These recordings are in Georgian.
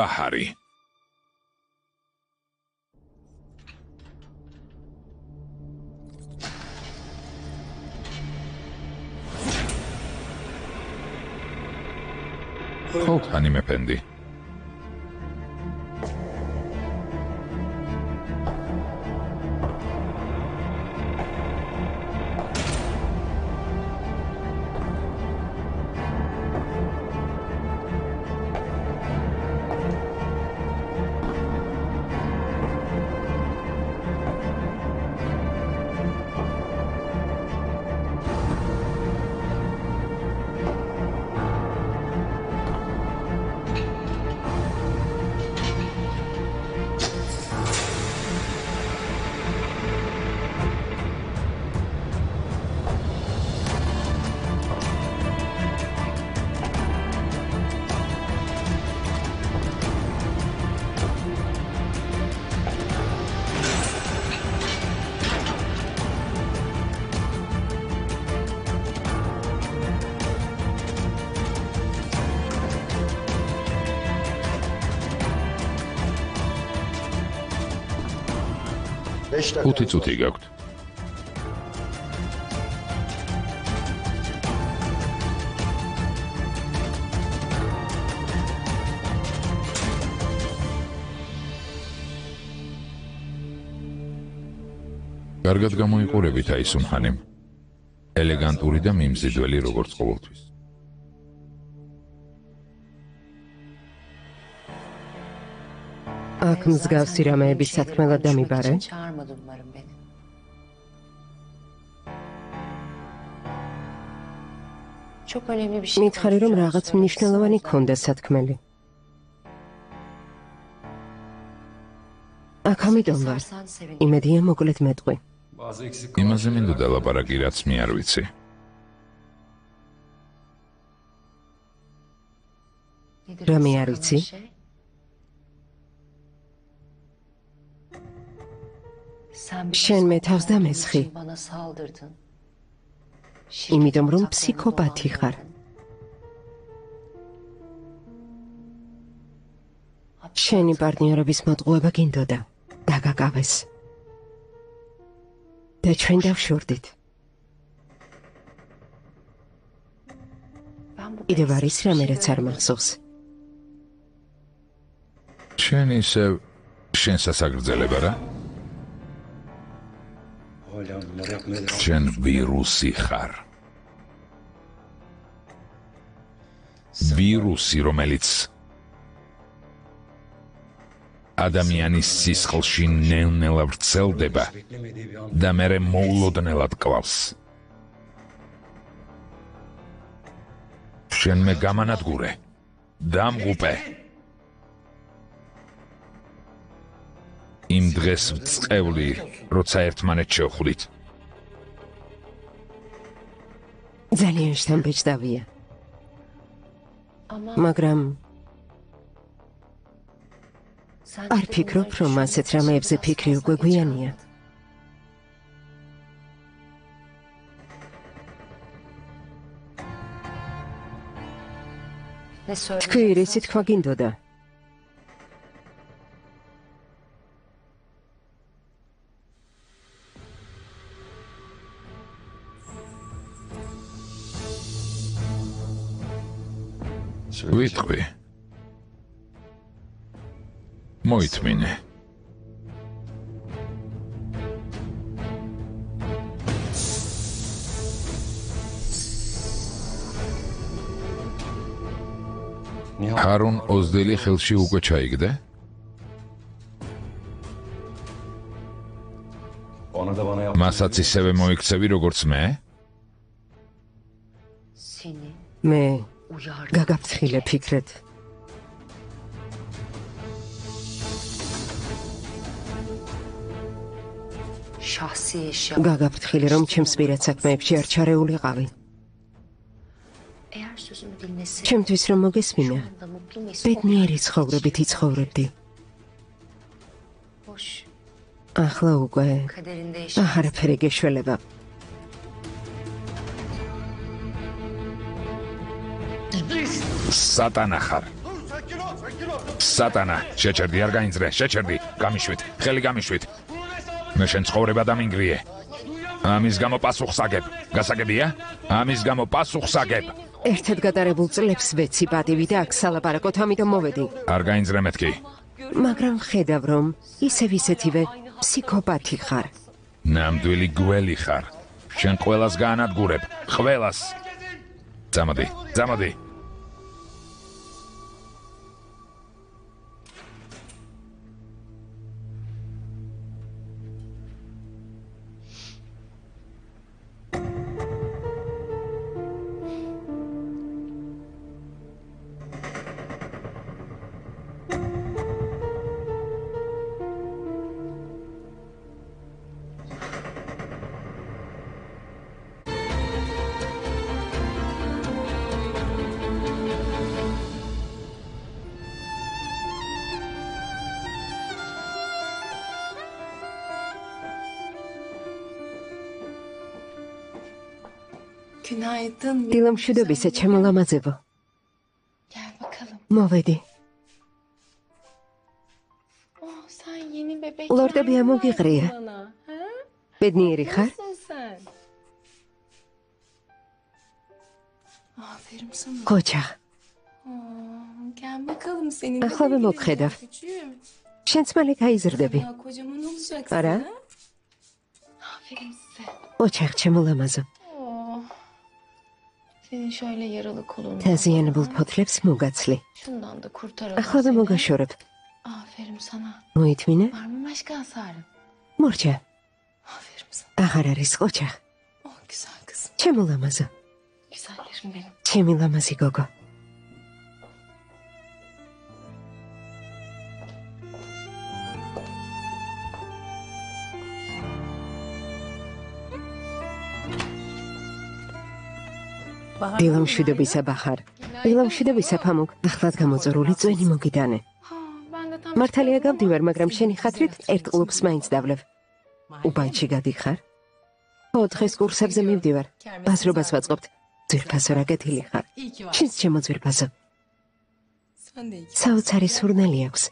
ბაჰარი. ხო, ხანიმ ეფენდი. ხუთი წუთი გაქვთ. კარგად გამოიყურებით აისუნ ხანიმ. ელეგანტური და მიმზიდველი როგორც ყოველთვის. აქ მსგავსი რამეების სათქმელად დამიბარე? მითხარი, რომ რაღაც მნიშვნელოვანი გქონდა სათქმელი. აქ ამიტომ ვარ. იმედია მოკლედ მეტყვი. იმაზე მინდოდა ლაპარაკი, რაც მე არ ვიცი. რამე არ ვიცი? შენ მე თავს დამესხი. იმიტომ რომ ფსიქოპათი ხარ. შენი პარტნიორების მოტყუება გინდოდა. დაგაკავეს. და ჩვენ დავშორდით. კიდევ არის რამე, რაც არ მახსოვს. შენ ისევ შენ სასაგრძელება რა? შენ ვირუსი ხარ. ვირუსი, რომელიც ადამიანის სისხლში ნელ-ნელა ვრცელდება და მერე მოულოდნელად კლავს. შენ მე გამანადგურე, დამღუპე. იმ დღეს ვწყევლი, როცა ერთმანეთს შევხვდით. ძალიან შთამბეჭდავია. მაგრამ არ ფიქრობ, რომ ასეთ რამეებზე ფიქრი უკვე გვიანია. თქვი, რისი თქვა გინდოდა? ვიტყვი. მოითმინე. ჰარუნ ოზდელი ხელში უკვე ჩაიგდე? მასაც ისევე მოიქცევი როგორც მე? მე გაგაფრთხილე ფიქრეთ. გაგაფრთხილე, რომ ჩემს პირად საქმეებში არ ჩარეულიყავი. ჩემთვის რომ მოგესმინა, ბედნიერი ცხოვრებით იცხოვრებდი. ახლა უკვე აღარაფერი გეშველება. სატანა ხარ. სატანა, შეჭერდი, არ გაინძრე, შეჭერდი, გამიშვით, ხელი გამიშვით. მე შენ ცხოვრება დამინგრიე. ამის გამო პასუხს აგებ. გასაგებია? ამის გამო პასუხს აგებ. ერთად გატარებულ წლებს ვეცი პატივი და აქ სალაპარაკოთ, ამიტომ მოვედი. არ გაინძრე მეთქი. მაგრამ ხედავ რომ ისევ ისეთივე ფსიქოპათი ხარ. ნამდვილი გველი ხარ. შენ ყველას გაანადგურებ, ყველას. წამოდი, წამოდი. Günaydın. დილამშვიდობისა, ჩემო ლამაზებო. Gel bakalım. მოვედი. Oh, sen yeni bebek Lord'da bir verdin amok yıkırıyor. bana, ha? ბედნიერი ხარ? Nasılsın sen? Aferin sana. ყოჩა, Oh, gel bakalım senin. Ahla ve mokhedav. შენც მალე გაიზრდები. Ya kocaman olacaksın. Ara. ha? Aferin size. ოჩახ, ჩემო ლამაზო. Oh. Senin şöyle yaralı kolun. თაზიანებულ ფოთლებს მოგაცლი. Şundan da kurtaralım ახლა და seni. მოგაშორებ. Aferin sana. მოითმინე? Var mı başka hasarın? მორჩა, Aferin sana. აღარ არის ყოჩახ. Oh güzel kızım. ჩემო ლამაზო. Güzellerim benim. ჩემი ლამაზი გოგო. დილამშვიდობისა ბახარ. დილამშვიდობისა ფამუկ. ახლად გამოწორული წვენი მოგიდანე. Ha, ben de tam მართალია გავდივარ, მაგრამ შენი ხათრით ერთ კლუბს მაინც დავლევ. უბანში გადიხარ? ხო, დღეს კურსებზე მივდივარ. ბაზრობას ვაწყობთ. ძვირფასო რა კეთილი ხარ. შენც ჩემო ძვირფასო. sen de iki. საოცარი სურნელი აქვს.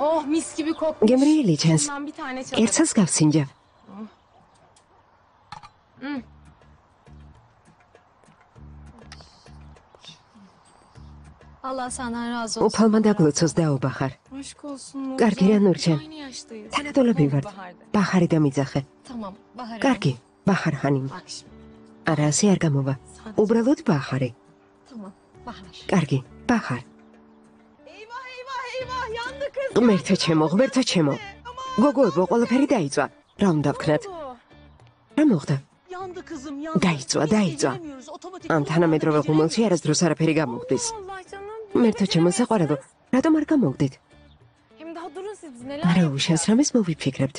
Oh mis gibi kokmuş. გემრიელი ჩანს. Bundan bir tane çalalım. კერცას გავსინჯავ. Allah senden razı olsun. უფალმა დაგლოცოს დაობა ხარ. Aşk olsun. Კარგი რა ნურჩენ. Aynı yaştayız. თანადოლები ვართ. ბახარი და მიძახე. Tamam Bahar. კარგი, ბახარ ხანიმ. Bak şimdi. არა, ასე არ გამოვა. უბრალოდ ბახარი. Tamam Bahar. კარგი, ბახარ. Eyvah eyvah eyvah yandı kız. ღმერთო ჩემო, ღმერთო ჩემო. გოგოებო, ყველაფერი დაიწვა. რა უნდა ვქნათ? რა მოხდა? Yandı kızım yandı. Დაიწვა, Biz დაიწვა. beceremiyoruz, otomatik ამ თანამედროვე ღუმელში არასდროს არაფერი გამოგდის. Allah canım. მერთო ჩემო საყვარელო, რატომ არ გამოგდით? Hem daha durun siz neler რა yapacağız? უშავს რამეს მოვიფიქრებთ?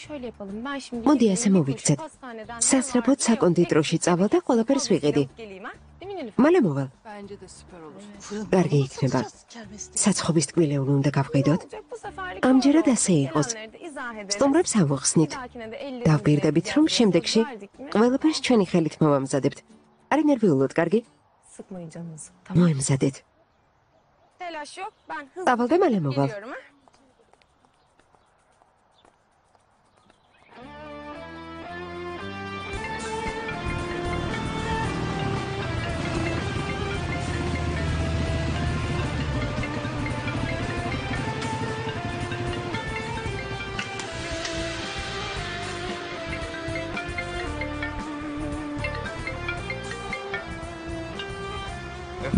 Şöyle yapalım. Ben şimdi მოდი gideyim, ასე bir მოვიქცეთ. koşu hastaneden ne სასწრაფოდ var, საკონდიტროში წავალ და ყველაფერს ვიყიდი. geleyim ha. Değil mi Nilüfer? მალე მოვალ. Bence de süper olur. Fırın Კარგი balonu იქნება. satacağız kermeste. საცხობის ტკბილეული უნდა გავყიდოთ. Olacak bu seferlik ამჯერად oldu. ასე იყოს. Gelenleri de izah ederiz. სტუმრებს ავუხსნით. Bir dahakine de ellerimizi დავპირდებით, რომ yapmaya შემდეგში söz verdik mi? ყველაფერს ჩვენი ხელით მოვამზადებთ. არის ნერვიულოდ, კარგი? Sıkmayın canınızı. Tamam. მოემზადეთ. Telaş yok. Ben hızlı Daval deme gidip lan baba. geliyorum ha.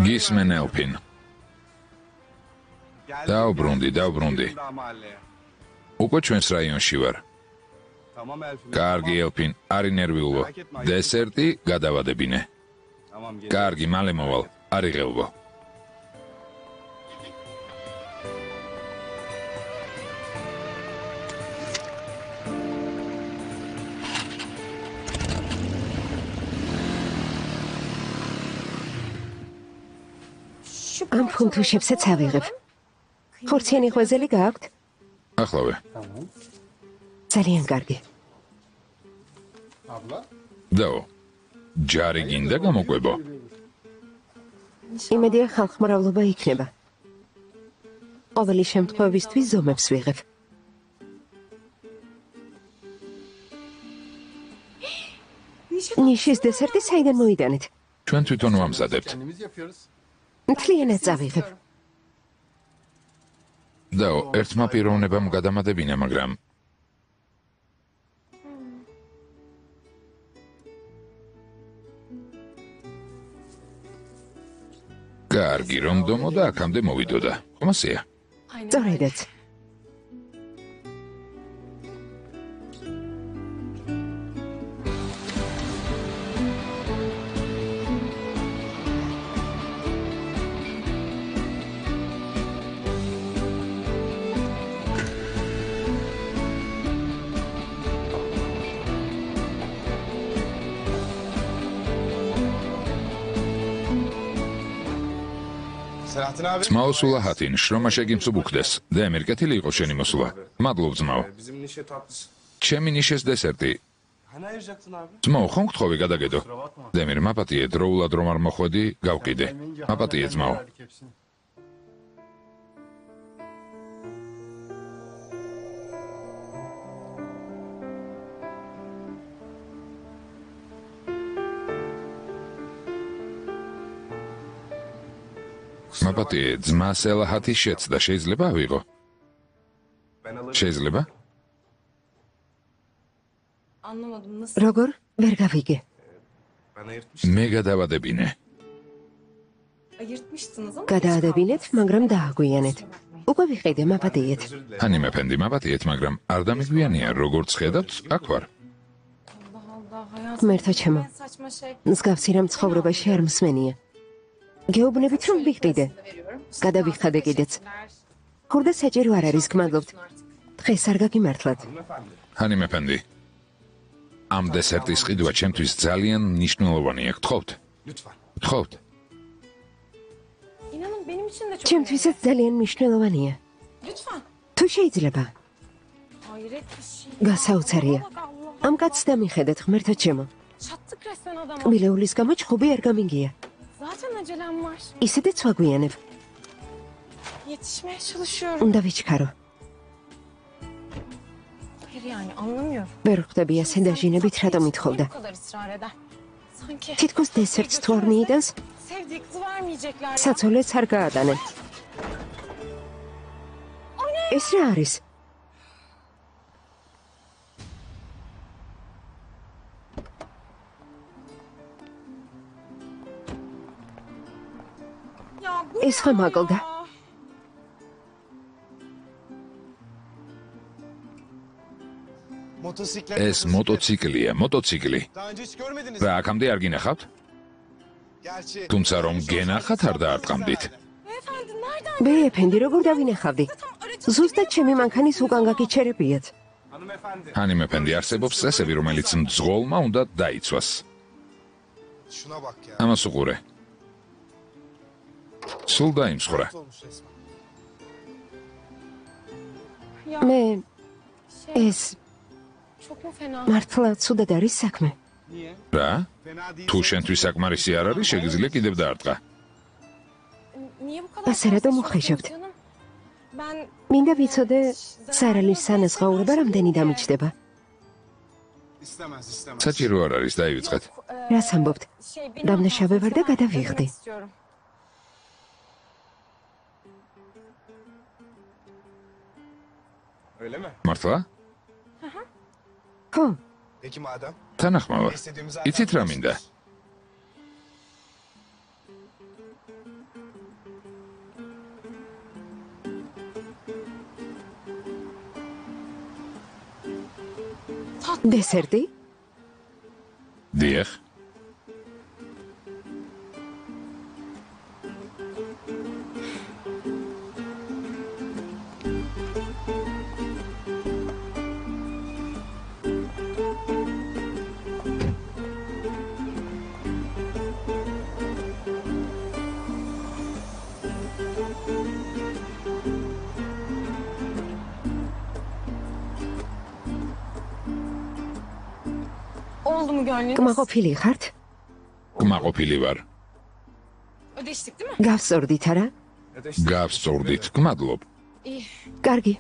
გისმენ ელფინ. დავბრუნდი. უკვე ჩვენს რაიონში ვარ. კარგი ელფინ, არი ნერვიულო. დესერტი გადავადებინე. კარგი, მალე მოვალ. არი ღელვო. ამ ფუნთუშებსაც ავიღებ. ხორციანი ღვეზელი გააქვთ? ახლავე. ძალიან კარგი. დაო. ჯარი გინდა გამოკვებო. იმედია ხალხმრავლობა იქნება. ყოველი შემთხვევისთვის ზომებს ვიღებ. ნიშის დესერტი საიდან მოიტანეთ? ჩვენ თვითონ ვამზადებთ. მთლიანად წავიღებ. დაო, ერთმა პიროვნებამ გადამადებინა, მაგრამ კარგი, რომ დომოდა აქამდე მოვიდოდა. ხომასია. Aynen. სწორედაც. ძმაო სულაჰათინ, შრომა შეგიმსუბუქდეს და ამერკეთილი იყო შენი მოსვლა. მადლობ ძმაო. Bizim nişe tatlısı. ჩემი ნიშეს დესერტი. Hani ayıracaktın abi? ძმაო, ხომ გთხოვი გადაგედო? დემირ, მაპატიე, დროულად რომ არ მოხვედი, გავკიდე. მაპატიე ძმაო. მაპატიე, ძმა სელაჰათი შეცდა, შეიძლება ავიღო? Ben alırım. შეიძლება? Anlamadım nasıl? როგორ? ვერ გავიგე. Ben ayırtmıştım. მე გადავადებინე. Ayırtmıştınız ama. გადაადებინეთ, მაგრამ დააგვიანეთ. უკვე ვიყიდე, მაპატიეთ. Özür dilerim. ჰანი მეფენდი, მაპატიეთ, მაგრამ არ დამიგვიანია, როგორც ხედავთ, აქ ვარ. Allah Allah hayatım. მერთო ჩემო, En saçma şey. მსგავსი რამ ცხოვრებაში არ მსმენია. გეუბნებით, რომ ვიყიდე. გადავიხადე კიდეც. ხურდა საჭირო არ არის, გმადლობთ. დღეს არ გაგიმართლათ. ჰანი მეფენდი. ამ დესერტის ყიდვა ჩემთვის ძალიან მნიშვნელოვანია, გთხოვთ? Lütfen. გთხოვთ? İnanın benim için de çok ჩემთვისაც ძალიან მნიშვნელოვანია. önemli. Lütfen. თუ შეიძლება, Hayret bir şey. გასაოცარია. Bak Allah. ამ კაცს დამიხედეთ, ღმერთო ჩემო. Çattık resmen adama. ტკბილეულის გამო ჩხუბი არ გამიგია. Zaten acelem var. ისედაც ვაგვიანებ. Yetişmeye çalışıyorum. უნდა ვიჩქარო. Hayır yani anlamıyorum. ვერ ხვდები ასე დაჟინებით, რატომ ითხოვდა. Bu kadar ısrar eder. Sanki თითქოს დესერტს თუ არ მიიტანს, sevdiği kızı vermeyecekler ya. საცოლეც არ გაატანენ. ეს რა არის? Ya bu ეს ხა მაგლდა. ეს მოტოციკლია, მოტოციკლი. Daha önce hiç görmediniz რა mi? აქამდე არ გინახავთ? Gerçi თუმცა რომ გენახათ არ დაარტყამდით. Beyefendi nereden? ბე ეფენდი, როგორ დავინახავდი? ზუსტად ჩემი მანქანის უკან გაგიჩერებიათ. Hanımefendi. ჰანი მეფენდი არსებობს წესები, რომელიც მძღოლმა უნდა დაიცვას. şuna bak ya. ამას უყურე. სულ დაიმსხვრა. Olmuş resmen. Ya მე şey ეს çok mu fena? მართლა ცუდად არის საქმე. Niye? რა? Fena değil. თუ შენთვის საკმარისი არ არის, შეგიძლია კიდევ დაარტყა. Niye bu kadar? Ასე რა fazla დამოხეშებთ? canım? Ben მინდა ვიცოდე სარალის სანაზღაურება რამდენი დამიჯდება. İstemez istemez. საჭირო არ არის, დაივიწყეთ. რას ამბობთ? şey დამნაშავე ვარ და გადავიღდი. istiyorum. Öyle mi? მართლა? ხო, Peki madem. თანახმავა. İstediğimi zaten იცით რა მინდა? დესერტი? დიახ. Oldu mu gönlünüz? კმაყოფილი ხართ? კმაყოფილი ვარ. Ödeştik değil mi? გავსწორდით არა? Ödeştik. გავსწორდით, გმადლობ. İyi. კარგი.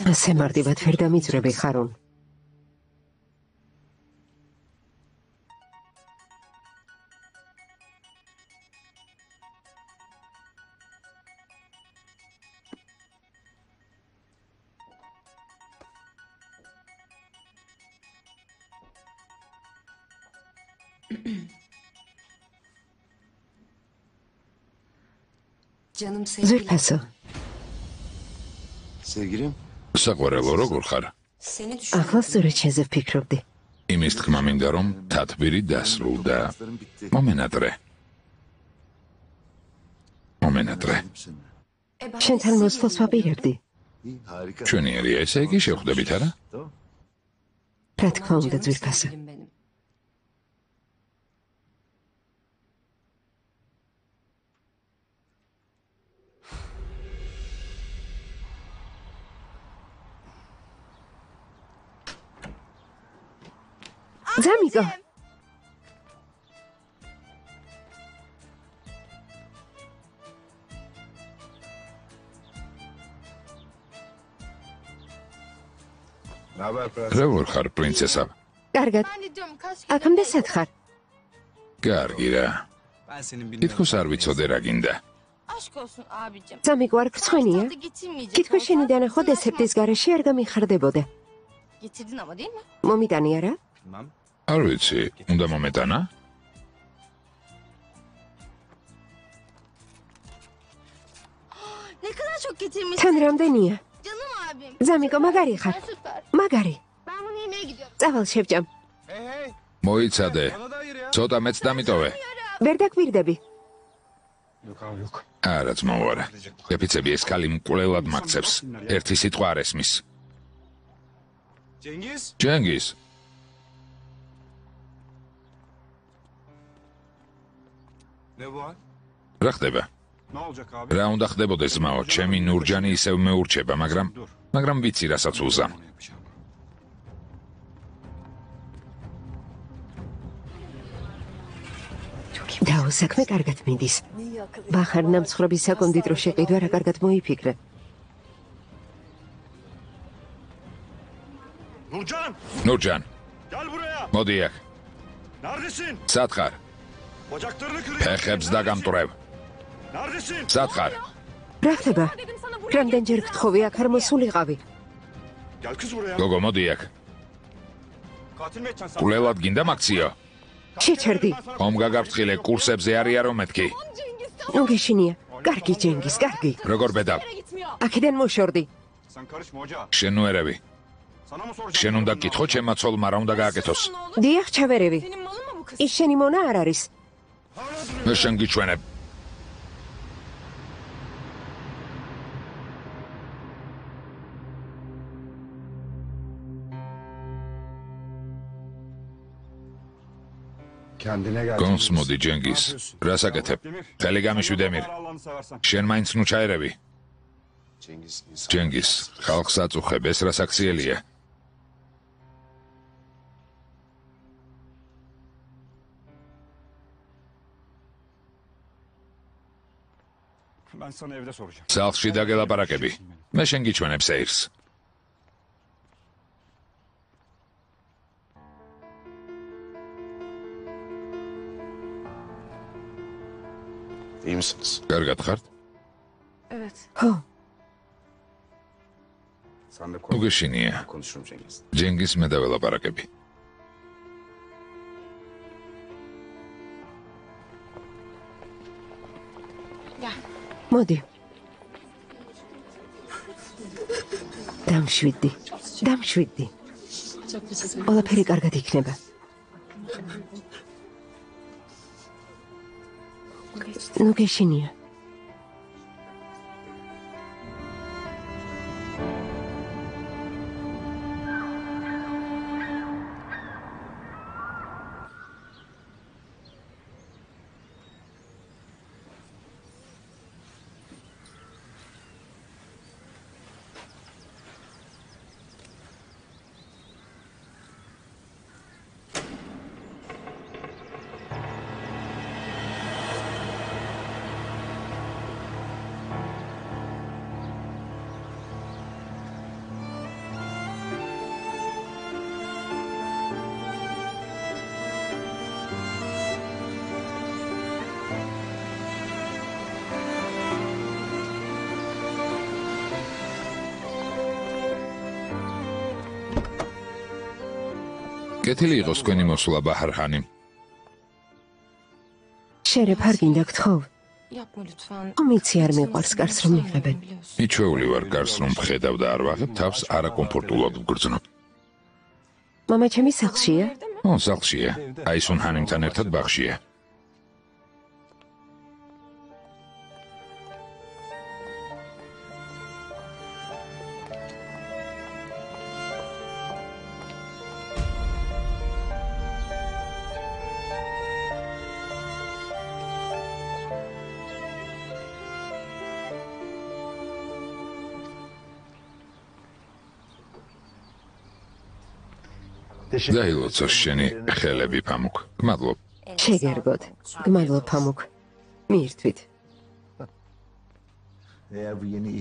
ასე მარტივად ვერ დამიძვრები ხარონ. Canım sevgilim. ზურფასო, Sevgilim. საყვარელო, როგორ ხარ? ახლა სწორედ შენზე ვფიქრობდი. იმის თქმა მინდა, რომ თათბირი დასრულდა. მომენატრე. შენთან მოსვლას ვაპირებდი. ჩვენი ერია, ესე იგი შევხვდებით, არა? რა თქმა უნდა, ძვირფასო. ძამიკო. როგორ ხარ, პრინცესა? კარგად. აქამდე სად ხარ? კარგი რა. თითქოს არ ვიცოდე რა გინდა. ძამიკო არ გრცხვენია? თითქოს შენი დანახვა დესერტის გარეშე არ გამიხარდებოდა. მომიტანი არა? არ ვიცი, უნდა მომეტანა? თან რამდენია? ძამიკო, მაგარი ხარ? მაგარი. წავალ შევჭამ. მოიცადე. ცოტა მეც დამიტოვე. ვერ დაგვირდები. არა, ძმაუარა. ეფიცები ეს ქალი მკვლელად მაქცევს. ერთი სიტყვა არ ესმის. ჯენგიზ. რა ხდება? რა უნდა ხდებოდეს, ძმაო? ჩემი ნურჯანი ისევ მეურჩება, მაგრამ ვიცი რასაც უზამ. დაო, საქმე კარგად მიდის. ბახარნამ ცხოვრების საკონდიტრო შეყიდვა რა კარგად მოიფიქრე. ნურჯან. მოდი აქ. სად ხარ? ფეხებს დაგამტვრევ. სად ხარ? რა ხდება? რამდენჯერ გთხოვი, აქ არ მოსულიყავი. გოგო, მოდი აქ. კვლელად გინდა მაქციო? შეჩერდი. ომ გაგაფრთხილე, კურსებზე არიან მეთქი. ნუ გეშინია. კარგი ჯენგის, კარგი. როგორ ბედავ? აქედან მოშორდი. შენ ნუერები. შენ უნდა გკითხო ჩემმა ცოლმა რა უნდა გააკეთოს. დიახ, ჩავერევი. ის შენი მონა არ არის. მე შენ გიჩვენებ. გონს მოდი, ჯენგის. რას აკეთებ? ხელი გამიშვიდე მირ. შენ მაინც ნუ ჩაერევი. ჯენგის, ხალხს აწუხებ, ეს რა საქციელია? სახლში დაგელაპარაკები. მე შენ გიჩვენებ სეირს. კარგად ხართ? ხო. ნუ გეშინია. ჯენგის მე დაველაპარაკები. მოდი. დამშვიდდი. ყველაფერი კარგად იქნება. ნუ გეშინია. კეთილი იყოს თქვენი მოსვლა, ბაჰარხანი. შერეფ არ გინდა გთხოვ? Yapma lütfen. Omitsi არ მიყვარს კარს რომ იღებენ. იჩვეული ვარ გარს რომ ხედავ და არ ვაღებ, თავს არაკომფორტულად ვგრძნობ. მამა ჩემი სახლშია? ო, სახლშია. აი სუნჰანიმთან ერთად ბაღშია. დაილოცო შენი ხელები ფამუკ. გმადლობ. შეგერგოთ. გმადლობ ფამუკ. მიირთვით.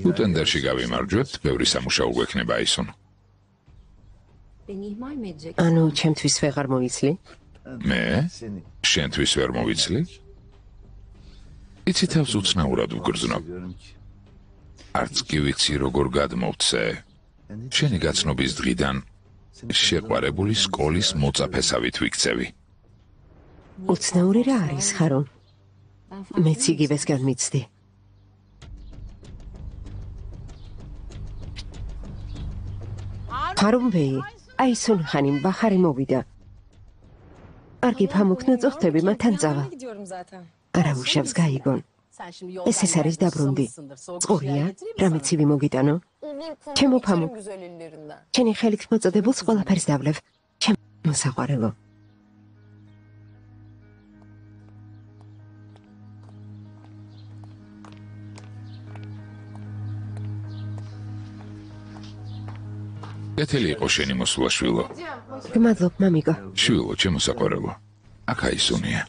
უტენდერში გავიმარჯვებთ, ბევრი სამუშაო გვექნება აისონ. ანუ ჩემთვის ვეღარ მოიცლი? მე? შენთვის ვერ მოვიცლი? იცი თავს უცნაურად ვგრძნობ. არც კი ვიცი როგორ გადმოვცე. შენი გაცნობის დღიდან შეყვარებული სკოლის მოწაფესავით ვიქცევი. უცნაური რა არის, ხარონ? მეც იგივეს განმიცდი. ხარონ ბეი, აი სუნჰანის ბახარი მოვიდა. კარგი ფამუკნო წუხტები მათთან წავა. Gidiyorum zaten. არა უშავს გაიგონ. ეს არის დაბრუნდი. წყურია, რამე ცივი მოგიტანო? ჩემო ფამუკ. Güzel ellerinden. ჩემი ხელით მოწოდებულს ყველაფერს დავლევ. ჩემო საყვარელო. კეთილი იყო შენი მოსვლა, შვილო. გმადლობ, მამიკო. შვილო, ჩემო საყვარელო. აქ აისუნია.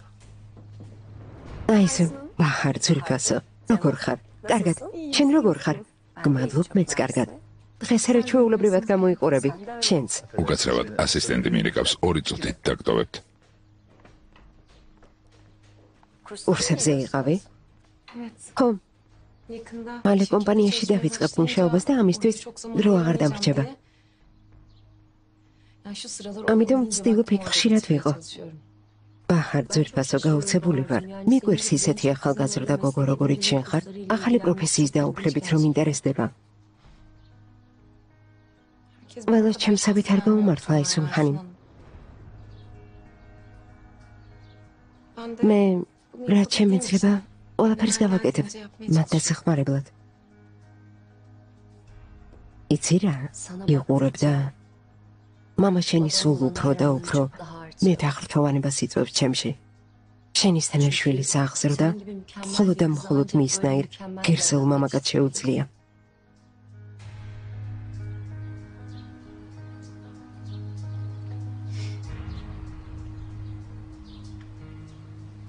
აისუნ, ბახარ ძვირფასო. როგორ ხარ? კარგად. შენ როგორ ხარ? გმადლობ, მეც კარგად. დღეს რა ჩვეულებრივად გამოიყურები? შენც. უკაცრავად ასისტენტი მირეკავს 2 წუთით დაგტოვებთ. კურსებზე იყავი? Evet. ხო, Yakında. მალე კომპანიაში დავიწყებ მუშაობას და ამისთვის დრო აღარ დამრჩება. Ya şu sıralar ამიტომ okulun ვცდილობ იქ uzaktan ხშირად çalışmaya ვიყო. çalışıyorum. ბახარ ძვირფასო, გაუცებული ვარ. მიგვერს ისეთი ახალგაზრდა გოგო როგორიც შენ ხარ, ახალი პროფესიის დაუფლებით რომ ინტერესდება. Herkes ყველა bana ჩემსავით არ გაუმართლა ის სუნჰანი. Ben de მე რა შემეძლება, ყველაფერს გავაკეთებ, მათ დასახმარებლად. იცი რა, იყურებ და მამა შენი სულ უფრო და უფრო მეტახრთოვანებას იწვევს ჩემში. შენისთანა შვილის აღზრდა მხოლოდ და მხოლოდ მისნაირ გერზულ მამაკაც შეუძლია.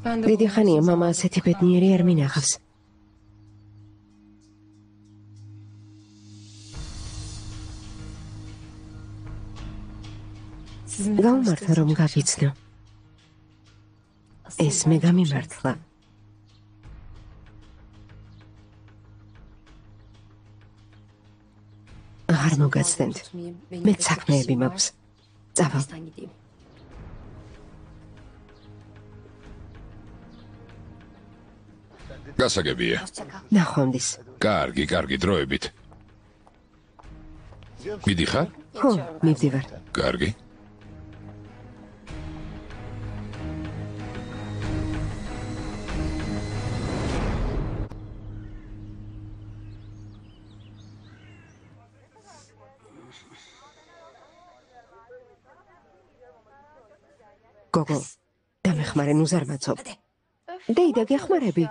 ben de დიდი ხანია მამა ასეთი ბედნიერი არ მინახავს. sizinle გაუმართლა რომ გაგიცნო. ეს მე გამიმართლა. აღარ მოგაცდენთ. მე საქმეები მაქვს. წავალ. გასაგებია. ნახვამდის. კარგი, კარგი დროებით. მიდიხარ? ხო, მივდივარ. კარგი. გოგო, დამეხმარე ნუზარმაცობ. დეიდა გეხმარები.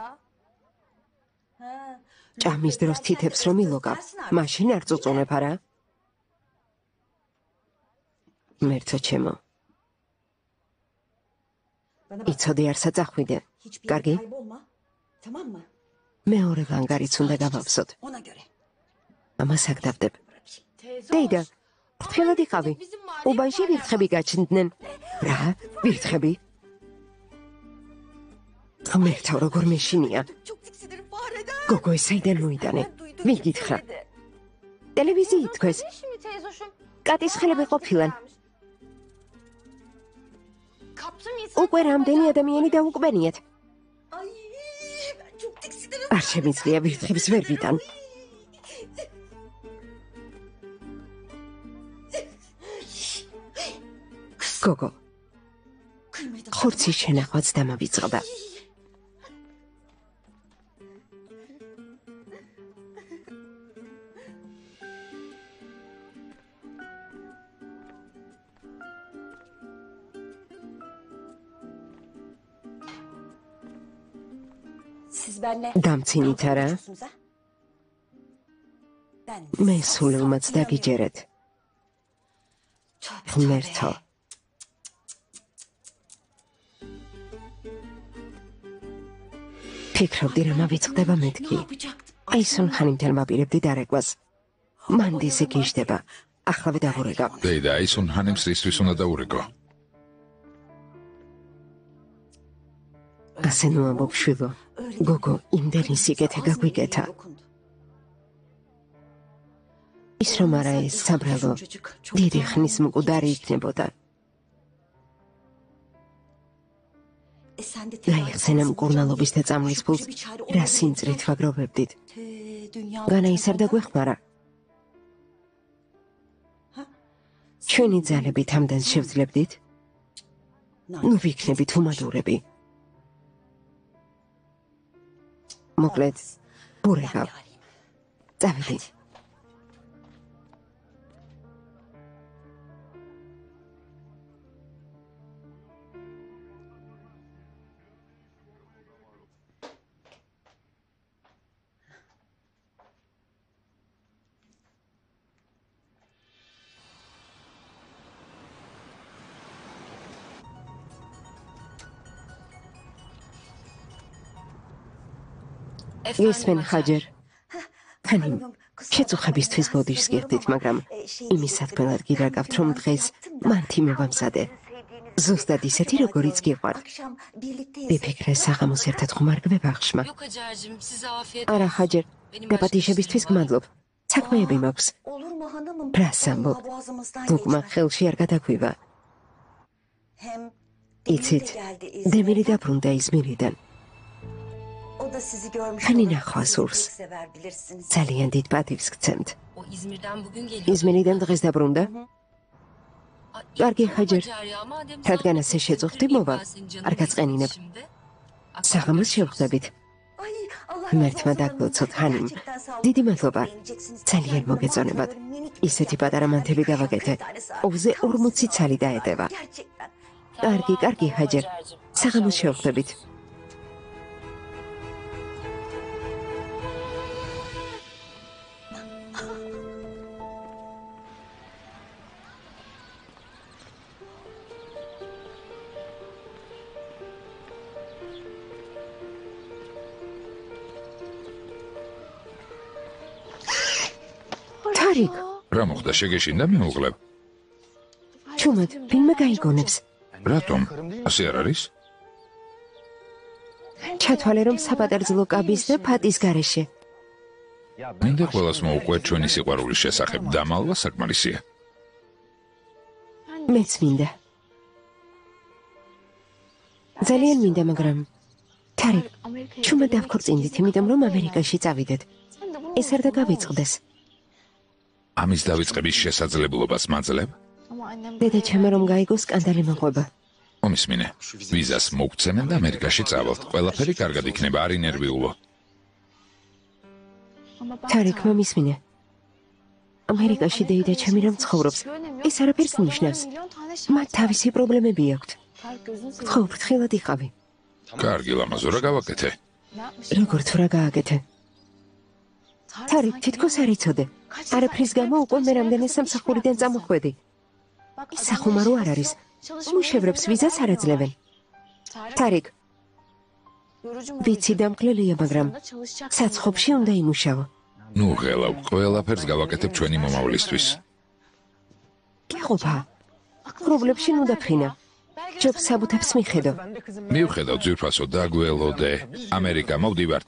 ჭამის დროს თითებს რომ ილოგავ, მაშინ არ წუწუნებ არა? მერცო ჩემო. იცოდი არ საწახვიდე. კარგი? Tamam mı? მეორე ლანგარიც უნდა გავავსოთ. Ona göre. ამას აქ დავდებ. დეიდა, ფრთხილად იყავი. უბანში ვირთხები გაჩნდნენ. რა? ვირთხები? ღმერთო, როგორ მეშინია. Çok tiksinirim fareden. გოგო, საიდან მოიტანე? ვინ გითხრა? ტელევიზიით თქვეს. Şimdi teyzoşum. კატის ხელები ყოფილან. Kaptım insan. უკვე რამდენი ადამიანი დაუკვენიათ. Ay ben çok tiksinirim. არ შემიძლია ვირთხებს ვერ ვიტან. გოგო, ხორცის შენახვაც დამავიწყდა. Siz benle დამცინით არა? konuşuyorsunuz, ha? Ben მე სულელმაც დაგიჯერეთ. Tövbe, ღმერთო. ფიქრობდი რა მავიწყდება Ne მეთქი. yapacaktım? აი სუნხანი მთელმა პირებდი დარეკვას. მან დისე გიждდება. ახლავე დაღურეკა. დეიდა, ის უნჰანემს რისთვის უნდა დაურეკო? ასე ნუ ამბობ შვილო. გოგო, იმდენი სიკეთე გაგვიკეთა. Dokundu. ის რომ არა ეს საბრალო დიდი ხნის მკვდარი იქნებოდა. E sen de გაიხსენა მკურნალობის და წამლის ფულს რა სიმწრით ვაგროვებდით. განა ის არ დაგვეხმარა. ჩვენი ძალებით ამდენ შევძლებდით? ნუ ვიქნებით უმადურები. მოკლედ, ბურეკა. წავედი. ისმენ ხაჯერ. ხანი შეწუხებისთვის ბოდიშს გიხდით, მაგრამ იმის სათქმელად გირაკავთ, რომ დღეს მან თიმე ვამზადე. ზუსტად ისეთი, როგორიც გიყვართ. Akşam birlikte ვიფიქრე საღამოს ერთად ხომ არ გვებაღშმა. Yok Hacer'cim size afiyet არა ხაჯერ, Benim დაპატიჟებისთვის გმადლობ. საქმეები მაქვს. olur mu hanımım? Prens ambo. Vallahi boğazımızdan უკმა geçmez. ხელში არ გადაგვივა. Hem იცით, Demir de geldi დემირი İzmir'den. დაბრუნდა izmirიდან. O da sizi görmüş Hani olur. nahva Sizi surs. pek sever bilirsiniz. ძალიან დიდ პატივს გცემთ. O İzmir'den bugün geliyor. izmirიდან დღეს დაბრუნდა? Aa, iyi, Kargi tamam Hacer. Hacer ya, madem რადგან zahmet ასე ettin, შეწუხდი kırmayayım მოვა, ben senin canını არ გაწყენინებ. şimdi. Akşam საღამოს görüşürüz. შევხვდებით. Ay Allah ღმერთმა razı olsun დაგლოცოთ hanımım. ხანიმ. Gerçekten sağ olun. დიდი Çok მადლობა. beğeneceksiniz. ძალიან Yani მოგეწონებათ. mantarların minik ისეთი minik პატარა მანთები yaprakları, გავაკეთე. bir tanesi var. ოვზე Tam 40 size ცალი ait. დაეტევა. Gerçekten. კარგი, კარგი ხაჯერ. Hacer'cim, საღამოს akşam შევხვდებით. görüşürüz. თარიკ, რა მოხდა, შეგეშინდა მეუღლებ? ჩუმად, ვინმე გაიგონებს. რატომ? ასე არ არის? ჩათვალე რომ საპატარძლო კაბის და ფატის გარეშე. მინდა ყველას მოუყვეთ ჩვენი სიყვარულის შესახებ. დამალვა საკმარისია. მეც მინდა. ძალიან მინდა, მაგრამ თარიკ, ჩუმად დავქორწინდით, იმიტომ რომ ამერიკაში წავიდეთ. ეს არ დაგავიწყდეს. ამის დავიწყების შესაძლებლობას მაძლევ? დედა ჩემო რომ გაიგო სკანდალი მოყვება. მომისმინე. ვიზას მოგცემენ და ამერიკაში წავალთ. ყველაფერი კარგად იქნება, არ ინერვიულო. თარიკ, მომისმინე. ამერიკაში დეიდა ჩემი რომ ცხოვრობს. ეს არაფერს ნიშნავს. მათ თავისი პრობლემები აქვთ. ხო, ფრთხილად იყავი. კარგი ლამაზო, რა გავაკეთე? როგორ თუ რა გააკეთე? თარიკ, თითქოს არ იცოდე. არაფრის გამო უკვე მე რამდენი სამსახურიდან წამოხვედი. ის სახუმარო არ არის. მუშევრებს ვიზას არ აძლევენ. თარიკ, ვიცი დამკლელია, მაგრამ საცხობში უნდა იმუშაო. ნუ ღელავ, ყველაფერს გავაკეთებ ჩვენი მომავლისთვის. გიყოფა. პრობლემში ნუ დაფრინა. ჯობს საბუთებს მიხედო. მივხედავ ძვირფასო დაგველოდე. ამერიკა მოვდივართ.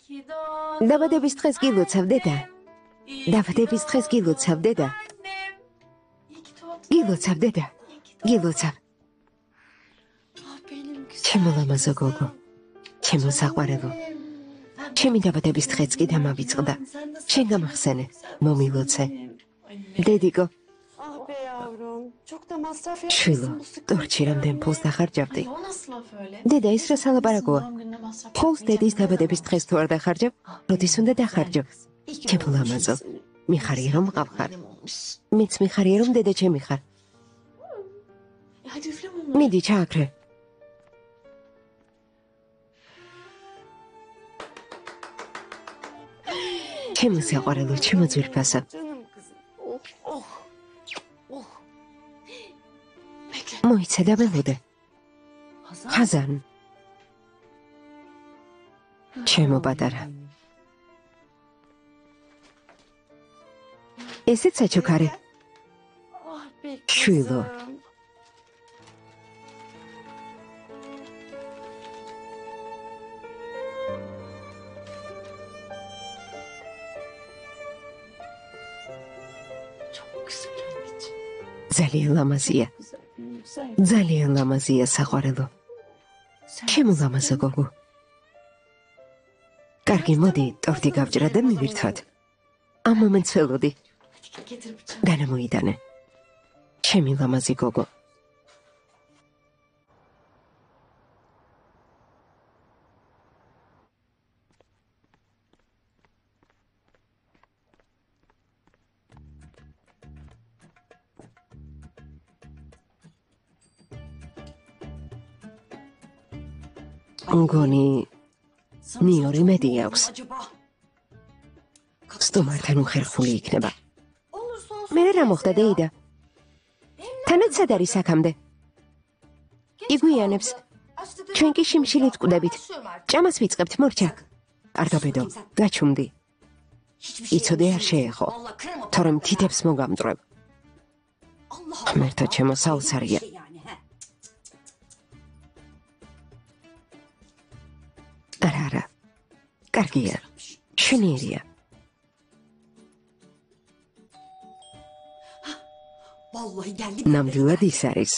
დაბადების დღეს გილოცავ, დედა. დაბადების დღეს გილოცავ, დედა. გილოცავ, დედა. გილოცავ. ჩემო ლამაზო გოგო. ჩემო საყვარელო. ჩემი დაბადების დღეც კი დამავიწყდა. შენ გამახსენე, მომილოცე. დედიკო. შვილო, ტორჩი რამდენ ფულს დახარჯავდი. დედა, ის რა სალაპარაკოა? ფულს დედის დაბადების დღეს თუ არ დახარჯავ, როდის უნდა დახარჯო? ჩემო ლამაზო, მიხარია რომ მყავხარ. მეც მიხარია რომ დედა ჩემი ხარ. მიდი ჩააქრე. ჩემო საყვარელო, ჩემო ძვირფასო. მოიცა და მელოდე. ხაზან. ჩემო პატარა. ესეც საჩუქარი. შვილო. ძალიან ლამაზია. ძალიან ლამაზია საყვარელო. ჩემო ლამაზო გოგო. კარგი, მოდი, ტორტი გავჭრა და მივირთვათ. ამ მომენტს ველოდი. დანა მოიდანე. ჩემი ლამაზი გოგო. მგონი ნიორი მედი აქვს. სტუმართან უხერხული იქნება. მე რა მოხდა დეიდა? თანაც სად არის აქამდე? იგვიანებს. ჩვენ კი შიმშილით კვდებით. ჭამას ვიწყებთ, მორჩა. არ დაბედო, გაჩუმდი. იცოდე არ შეეხო, თორემ თითებს მოგამწვრებ. ღმერთო ჩემო, საოცარია. არა, კარგია, შვენიერია. ნამდვილად ის არის.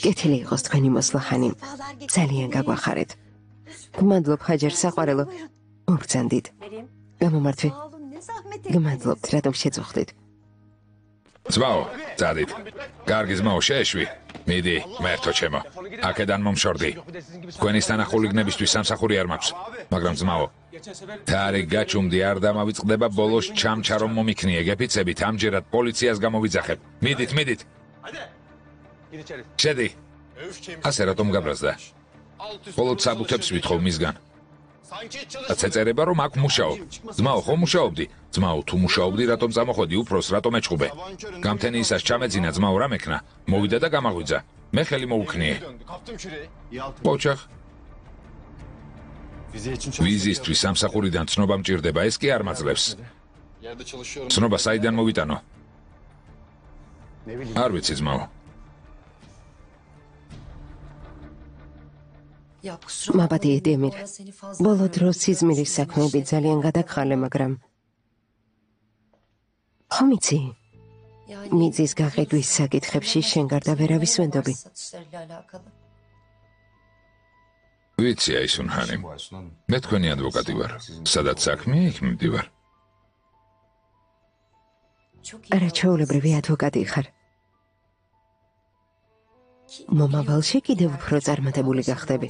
კეთილი იყოს თქვენი მოსლახანი. ძალიან გაგვახარეთ. გმადლობ ხაჯერ საყვარელო. მოგბრძანდით. გამომართვე. გმადლობთ, რატომ შეწუხდით. ძმაო, წადით. კარგი ძმაო, შეეშვი. მიდი, მერთო ჩემო. აქედან მომშორდი. თქვენის თანახულიგნებისთვის სამსახური არ მაქვს. მაგრამ ძმაო, თარი გაჩუმდი არ დამავიწყდება ბოლოს ჩამჩარომ მომიქნიე, გეფიცებით, ამჯერად პოლიციას გამოვიძახებ. მიდით. შედი. ასე რატომ გაბრაზდა? მხოლოდ საბუთებს ვითხოვ მისგან. წეწერება რომ აქ მუშაობ. ძმაო, ხო მუშაობდი? ძმაო, თუ მუშაობდი, რატომ წამოხვედი უფროს, რატომ ეჭუბე? გამთენი ისას ჩამეძინა, ძმაო, რა მექნა? მოვიდა და გამაღვიძა. მე ხელი მოუქნიე. ოჩახ. ვიზისთვის სამსახურიდან ცნობა მჭირდება, ეს კი არ მაძლევს. ცნობა საიდან მოვიტანო? არ ვიცი, ძმაო. მაბადია დემირ. ბოლო დროს სიზმირის საქმეები ძალიან გადაგხალე, მაგრამ ხომ იცი? მიწის გაყიდვის საკითხებში შენ გარდა ვერავის ვენდობი. ვიცი აისუნჰანი. მე თქვენი ადვოკატი ვარ. სადაც საქმეა, იქ მივდივარ. არა, ჩვეულებრივი ადვოკატი ხარ. მომავალში კიდევ უფრო წარმატებული გახდები.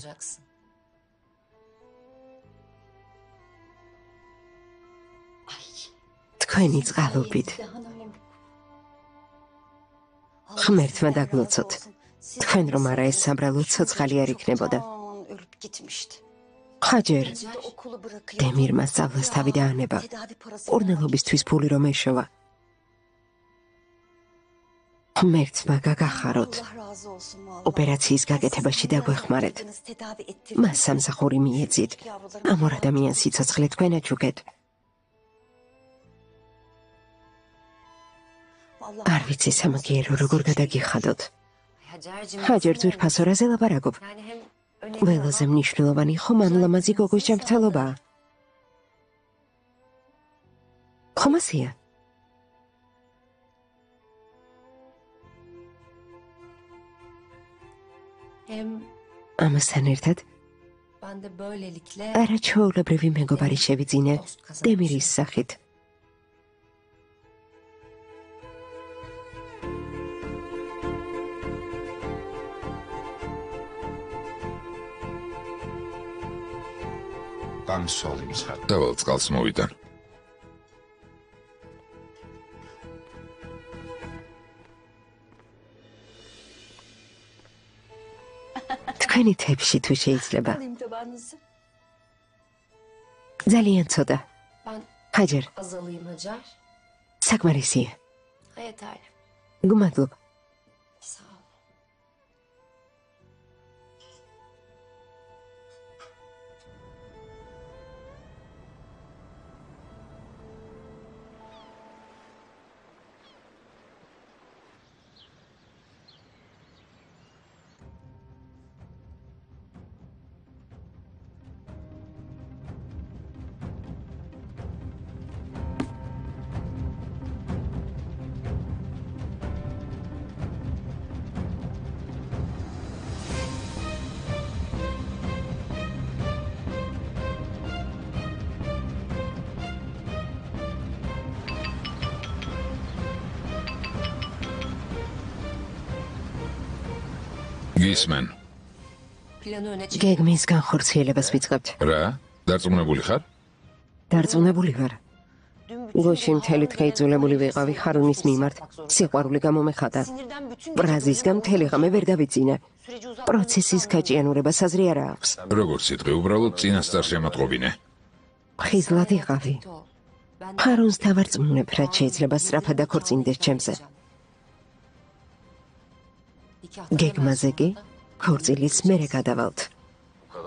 თქვენი წყალობით. ღმერთმა დაგლოცოთ. თქვენ რომ არა ეს საბრალო ცოცხალი არ იქნებოდა. ხაჯერ დემირმა სწავლას თავი დაანება. ორნელობისთვის ფული რომ ეშოვა. ღმერთმა გაგახაროთ. ოპერაციის გაკეთებაში დაგვეხმარეთ. მას სამსახური მიეძით. ამ ორ ადამიანს სიცოცხლე თქვენ აჩუქეთ. არ ვიცი სამაგიერო როგორ გადაგიხადოთ. ჰაჯერ ძვირფასო რაზე ლაპარაკობ? ყველაზე მნიშვნელოვანი ხომ ამ ლამაზი გოგოს ჯანმრთელობაა. ხომ ასეა? ამასთან ერთად არა ჩვეულებრივი მეგობარი შევიძინე დემირის სახით. გამსოლი მსხად. დავალ წყალს მოვიდან. თქვენი თებში თუ შეიძლება. ძალიან ცოტა. ჰაჯერ, Azalayım Hacer. საკმარისია. Yeterli. გმადლობ. Sağ ol. გისმენ. Planı öne çık. გეგმის განხორციელებას ვიწყებთ. რა? დარწმუნებული ხარ? დარწმუნებული ვარ. გოში მთელი დღე იძულებული ვიყავი ხარუნის მიმართ. სიყვარული გამომეხატა. ბრაზისგან მთელი ღამე ვერ დავიძინე. პროცესის გაჭიანურებას აზრი არა აქვს. როგორც სიტყვი, უბრალოდ წინასწარ შემატყობინე. ხიზლად იყავი. ხარუნს დავარწმუნებ, რაც შეიძლება სწრაფად დაქორწინდეს ჩემზე. გეგმაზე კი ქორწილის მერე გადავალთ.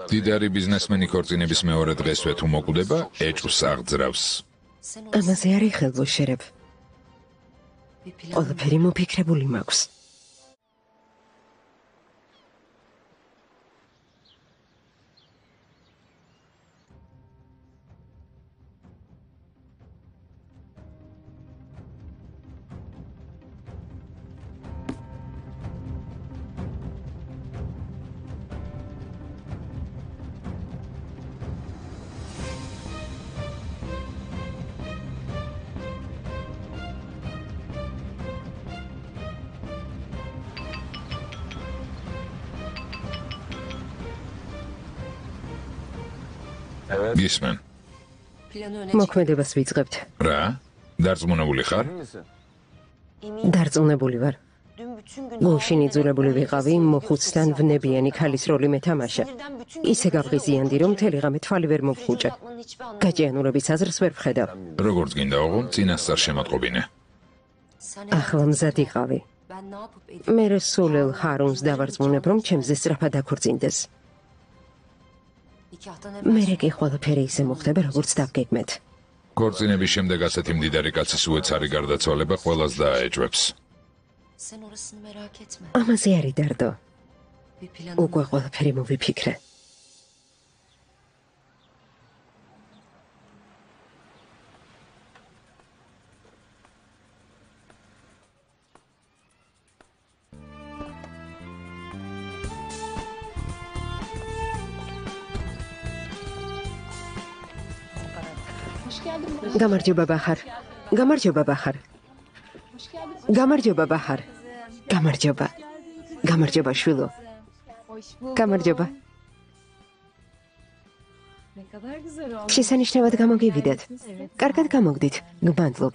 დიდარი ბიზნესმენი ქორწინების მეორე დღესვე თუ მოკვდება, ეჭვს აღძრავს. ამაზე არ იხელბოშერებ. ყველაფერი მოფიქრებული მაქვს. გისმენ. Planı öne çık. მოქმედებას ვიწყებთ. რა? დარწმუნებული ხარ? დარწმუნებული ვარ. გუშინ იძულებული ვიყავი მოხუცთან ვნებიანი ქალის როლი მეთამაშა. ისე გავღიზიანდი, რომ მთელი ღამე თვალი ვერ მოვხუჭა. გაჭიანურების აზრს ვერ ვხედავ. როგორც გინდა ოღონდ წინასწარ შემატყობინე. ახლა მზად იყავი. Ben ne yapıp edeyim? მე სულელ ხარუნს დავარწმუნებ, რომ ჩემზე სწრაფად დაქორწინდეს. Nikahtan მე hemen კი ყველაფერი ისე მოხდება, როგორც დავგეგმეთ. ქორწინების შემდეგ ასეთი მდიდარი კაცის უეცარი გარდაცვალება ყველას დააეჭვებს. sen orasını merak etme. ამაზე არის დარდო. Bir planım უკვე var. ყველაფერი მოვიფიქრე. გამარჯობა ბახარ. გამარჯობა ბახარ. გამარჯობა ბახარ. გამარჯობა. გამარჯობა შვილო. გამარჯობა. შესანიშნავად გამოგივიდეთ. კარგად გამოგდით. გმადლობ.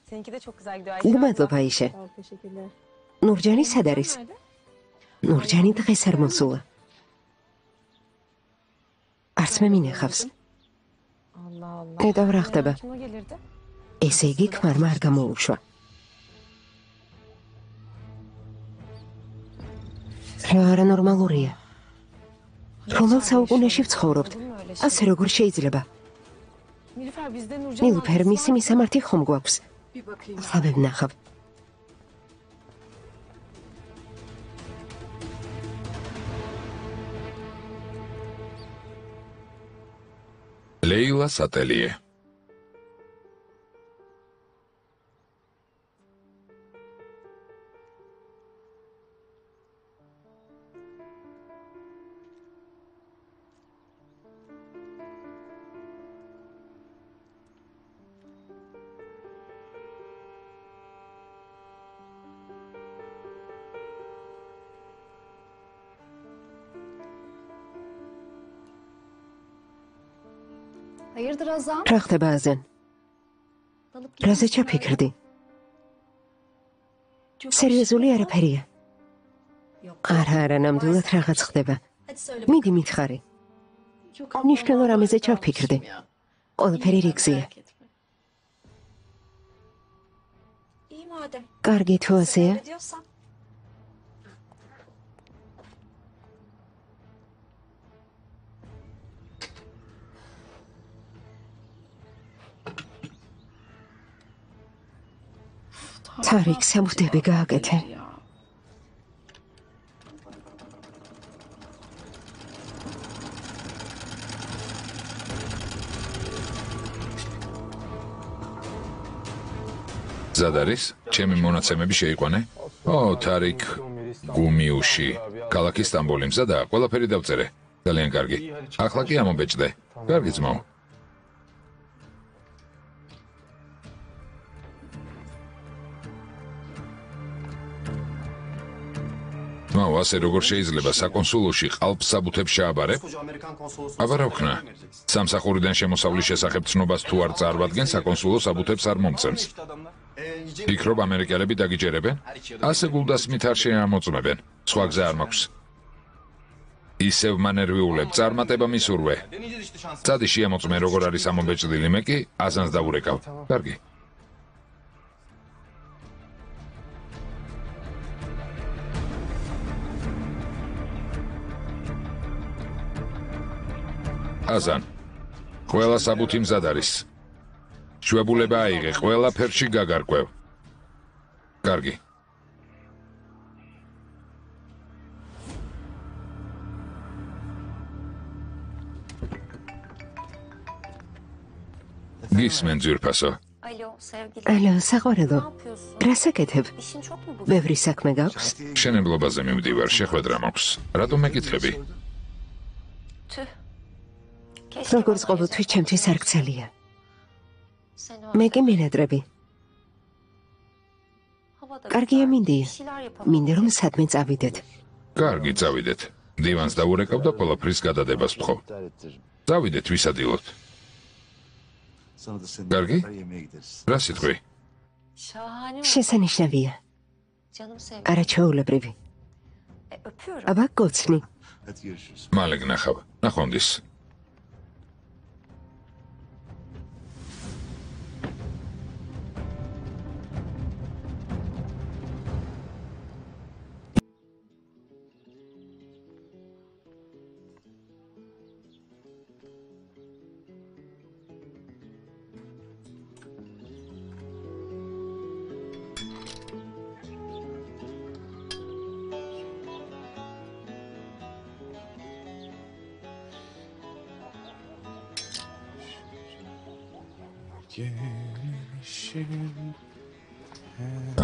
Seninki de çok güzel gidiyor. გმადლობ აიშე. Teşekkürler. ნურჯანი სად არის? ნურჯანი დღეს არ მოსულა. არც მე მინახავს. Allah Allah. ნეტავ რა ხდება? Kim o gelirdi? ესე იგი ქმარმა არ გამოუშვა. რა არანორმალურია. რომელ საუკუნეში ვცხოვრობთ? ასე როგორ შეიძლება? Nilüfer bizde Nurcan ნილუფერ მისი მისამართი ხომ გვაქვს? Bir bakayım. ხავებ ნახავ. ყველას ატელიე. Hayırdır Azam? რა ხდება აზან? Dalıp რაზე gidiyorsun ჩაფიქრდი? Çok სერიოზული hoşuma- არაფერია. Yok. არა, ნამდვილად რაღაც ხდება. Hadi söyle მიდი მითხარი. Çok ნიშნულო რამეზე aklımda ჩავფიქრდი. kalmışım ya. ყველაფერი İyi, რიგზია. merak etme. İyi madem. კარგი თუ Sen ასეა? öyle diyorsan. თარიქ სამუდები გააკეთე. Ya. მზად არის? ჩემი მონაცემები შეიყვანე? ო, თარიქ გუმიუში. ქალაქი სტამბოლი მზადაა? ყველაფერი დავწერე. ძალიან კარგი. ახლა კი ამობეჭდე. კარგი ძმაო. ძმაო, ასე როგორ შეიძლება საკონსულოში ყალბსაბუთებს შეაბარებ? აბა რა ვქნა? სამსახურიდან შემოსავლის შესახებ ცნობას თუ არ წარვადგენ, საკონსულო საბუთებს არ მომწევს. ფიქრობ ამერიკელები დაგიჯერებენ? ასე გულდასმით არ შეამოწმებენ. სხვა გზა არ მაქვს. ისევ მანერვიულებ, წარმატება მისურვე. წადი შეამოწმე როგორ არის ამობეჭდილი, მე კი აზანს დავურეკავ. კარგი. აზან. ყველა საბუთი მზად არის. შვებულება აიღე, ყველა ფერში გაგარკვევ. კარგი. გისმენ ძვირფასო. Alo sevgili. ალო, საყვარელო. Ne yapıyorsun? რას აკეთებ? İşin çok mu bugün? ბევრი საქმე გაქვს? შენებლობაზე მივდივარ, შეხვედრა მაქვს. რატომ მეკითხები? Tüh. Keşke როგორც bana ყოველთვის ჩემთვის არ გცელია. Sen მე orada კი მინატრები. havada კარგია güzel მინდია. bir şeyler yapalım. მინდა რომ სადმე წავიდეთ. კარგი, წავიდეთ. დივანს დავურეკავ და ყველაფრის გადადებას ვთხოვ. წავიდეთ, ვისადილოთ. კარგი? რა სიტყვი? Şahane oldu შესანიშნავია. canım sevgilim. არაჩვეულებრივი. Öpüyorum. აბა გოცნი. მალე გნახავ. ნახვამდის.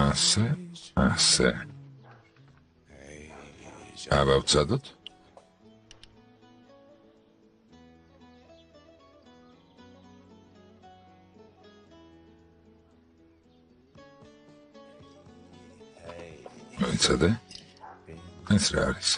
ასე, ასე. აბა ვცადოთ? ვიცადე? ეს რა არის?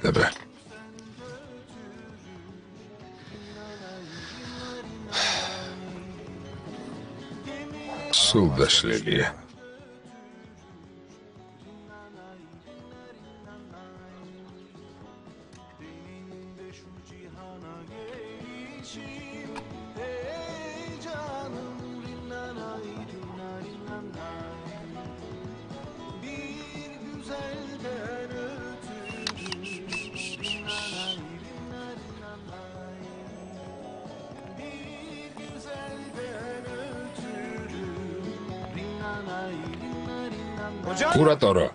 შეიძლება. სულ დაშლილია. Bir güzel de კურატორო,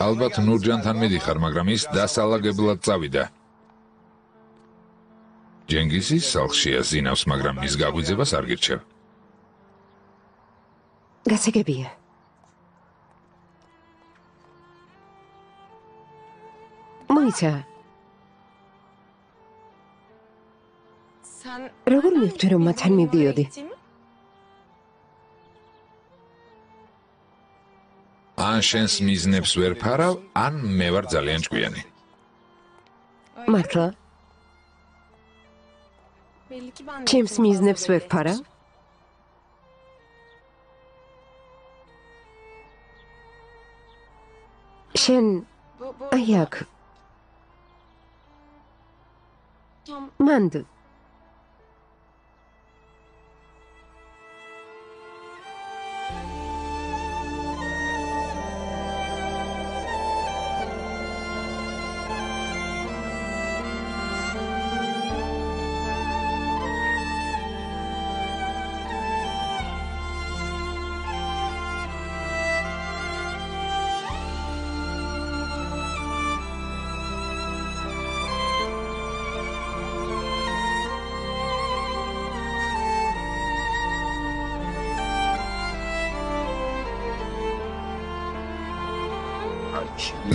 ალბათ ნურჯანთან მიდიხარ, მაგრამ ის დასალაგებლად წავიდა. ჯენგიზის სახლშია ზინავს, მაგრამ მის გაგვიძებას არ გირჩევ. გასაგებია. მოიცა, Sen როგორ მივხვდი რომ მათთან მივდიოდი? ან შენს მიზნებს ვერ ფარავ, ან მე ვარ ძალიან ჭკვიანი. მართლა, Belli ki ben de ჩემს çok მიზნებს fazla ვერ ფარავ? შენ Bu აი აქ, tam მანდ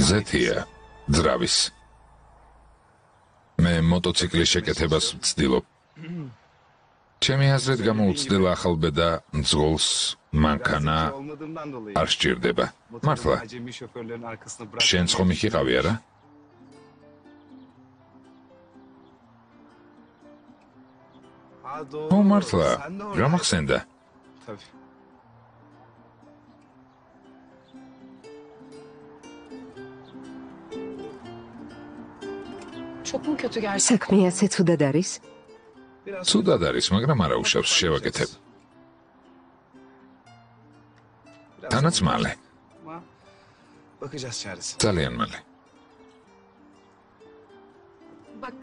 ზეთია, ძრავის. მე მოტოციკლის შეკეთებას ვცდილობ. ჩემი აზრით გამოუცდილ ახალბედა მძღოლს მანქანა არ სჭირდება. მართლა, შენც ხომ იქ იყავი, არა? ო, მართლა, გამახსენდა. çok mu kötü gerçekten? საქმე ასე ცუდად არის? ცუდად არის, მაგრამ არა უშავს, შევაკეთებ. თანაც მალე, Bakacağız çaresine. ძალიან მალე. Bak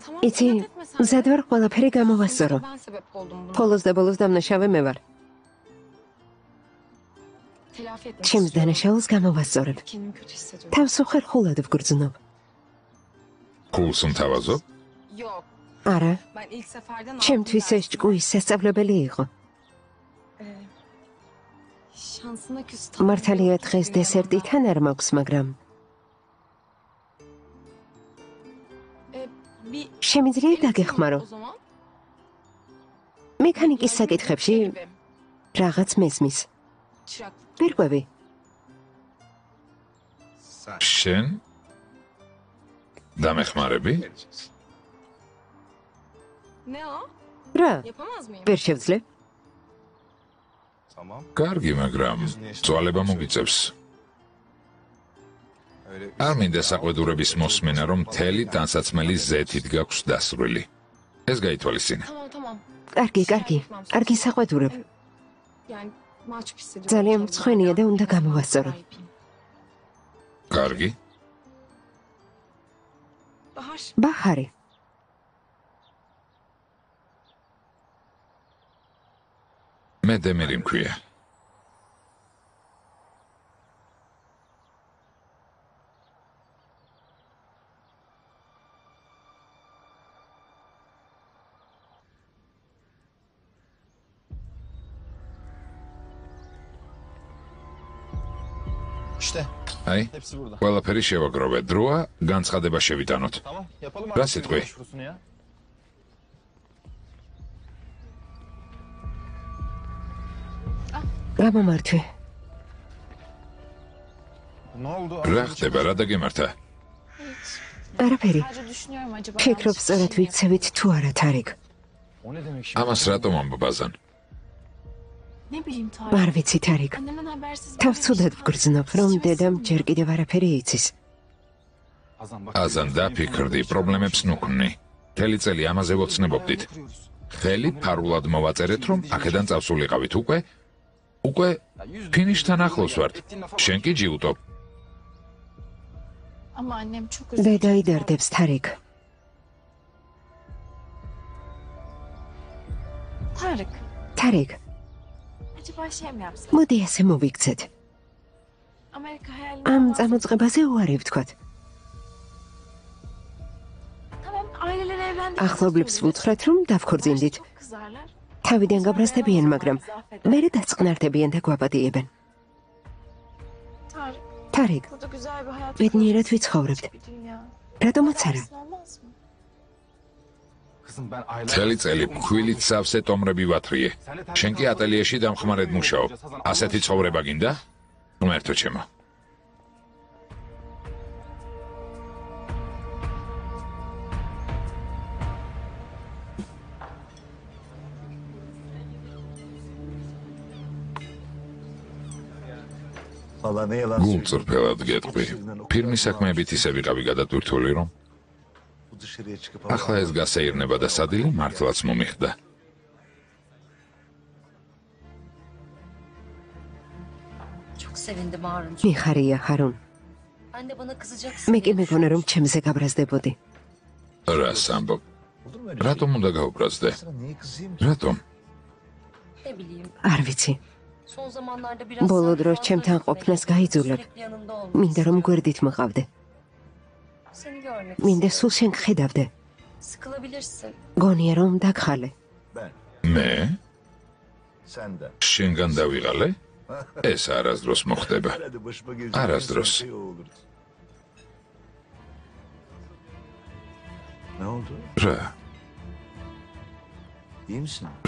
tamam იცი, inat etme sen. მზად ვარ ყველაფერი გამოვასწორო. Ben sebep oldum buna. ბოლოს და ბოლოს დამნაშავე მე ვარ. Telafi etmek ჩემს istiyorum. დანაშაულს გამოვასწორებ. Kendimi kötü hissediyorum. თავს უხერხულად ვგრძნობ. ქულს მთავაზობ? Yok. არა, Ben ilk seferden ჩემთვის ეს ჭკუის სასწავლებელი იყო. Şansına küs. მართალია დღეს დესერტი თან არ მაქვს, მაგრამ Bir შემიძლია დაგეხმარო. o zaman. მექანიკის საკითხებში რაღაც მესმის. Çıraklık. ვერ ყვევი. Sen შენ? დამეხმარები? geleceksin. Ne o? რა, Yapamaz mıyım? ვერ შევძლებ? Tamam. კარგი, მაგრამ წვალება მოგიწევს. Öyle არ მინდა საყვედურების მოსმენა, რომ მთელი ტანსაცმელი ზეთით გაქვს დასრული. ეს გაითვალისწინე. Tamam tamam. კარგი, კარგი. კარგი საყვედურებ. Yani mahcup hissediyorum. ძალიან kendimi. მწხვენია და უნდა გამოვასწორო. კარგი? Bahar. ბაჰარი, მე დემერი მქვია. İşte აი, hepsi burada. ყველაფერი შევაგროვე. დროა განცხადება შევიტანოთ. Tamam yapalım Ra abi. sitqvi. Başvurusunu ya. გამომართვე. Ne oldu? რა ხდება, რა დაგემართა? არაფერი. Sadece düşünüyorum acaba. ფიქრობ სწორად ვიქცევით თუ არა თარიკ. O ne demek şimdi? ამას რატომ ამბობ ბაზან? Ne bileyim Tarık. არ ვიცი თარიკ. Annemden habersiz. თავს böyle bir ცუდად şey ვგრძნობ, რომ დედამ ჯერ კიდევ არაფერი იცის. Azam bak. აზან დაფიქრდი, პრობლემებს ნუქმნი. მთელი წელი ამაზე ვოცნებობდით. ხელი ფარულად მოვაწერეთ, რომ აქედან წავსულიყავით უკვე უკვე ფინიშთან ახლოს ვართ. შენ კი ჯიუტობ. Ama annem çok özür დედა იდარდებს თარიკ. Tarık, თარიკ, acaba şey mi yapsak? მოდი ასე მოვიქცეთ. Amerika hayalini ამ vazgeç- წამოწყებაზე უარი ვთქვათ. Tamam, aileler evlendi. ახლობლებს ვუთხრათ, რომ დავქორწინდით. Çok kızarlar. თავიდან გაბრაზდებიან, მაგრამ მერე დაწყნარდებიან და გვაპატიებენ. Tarık, თარიკ, burada güzel bir hayat ბედნიერად kurarız. ვიცხოვრებთ. Bir dünya. რატომაც არა? Dersin olmaz mı? Kızım ben aylar... მთელი წელი ფქვილით სავსე ტომრები ვათრიე. შენ კი ატელიეში დამხმარედ მუშაობ. ასეთი ცხოვრება გინდა? ღმერთო ჩემო. გულწრფელად გეტყვი. ფილმის საქმეებით ისე ვიყავი გადატვირთული, რომ ახლა ეს გასეირნება და სადილე მართლაც მომიხდა. Çok sevindim Harun. მიხარია, ჰარუნ. Ben de bana kızacaksın. მე კი diye მეგონა, რომ ჩემზე გაბრაზდებოდი. რას ამბობ? რატომ უნდა გაუბრაზდე? რატომ? Ne bileyim. არ ვიცი. Son zamanlarda biraz ბოლო daha დროს fazla ჩემთან ყოფნას გაიძულებ. sürekli yanımda olmak მინდა რომ istiyorum. გვერდით მყავდე. Seni görmek მინდა istiyorum. სულ შენ გხედავდე. Sıkılabilirsin. გონია რომ დაგხალე. მე? შენგან დავიღალე? ეს არასდროს მოხდება. არასდროს. რა?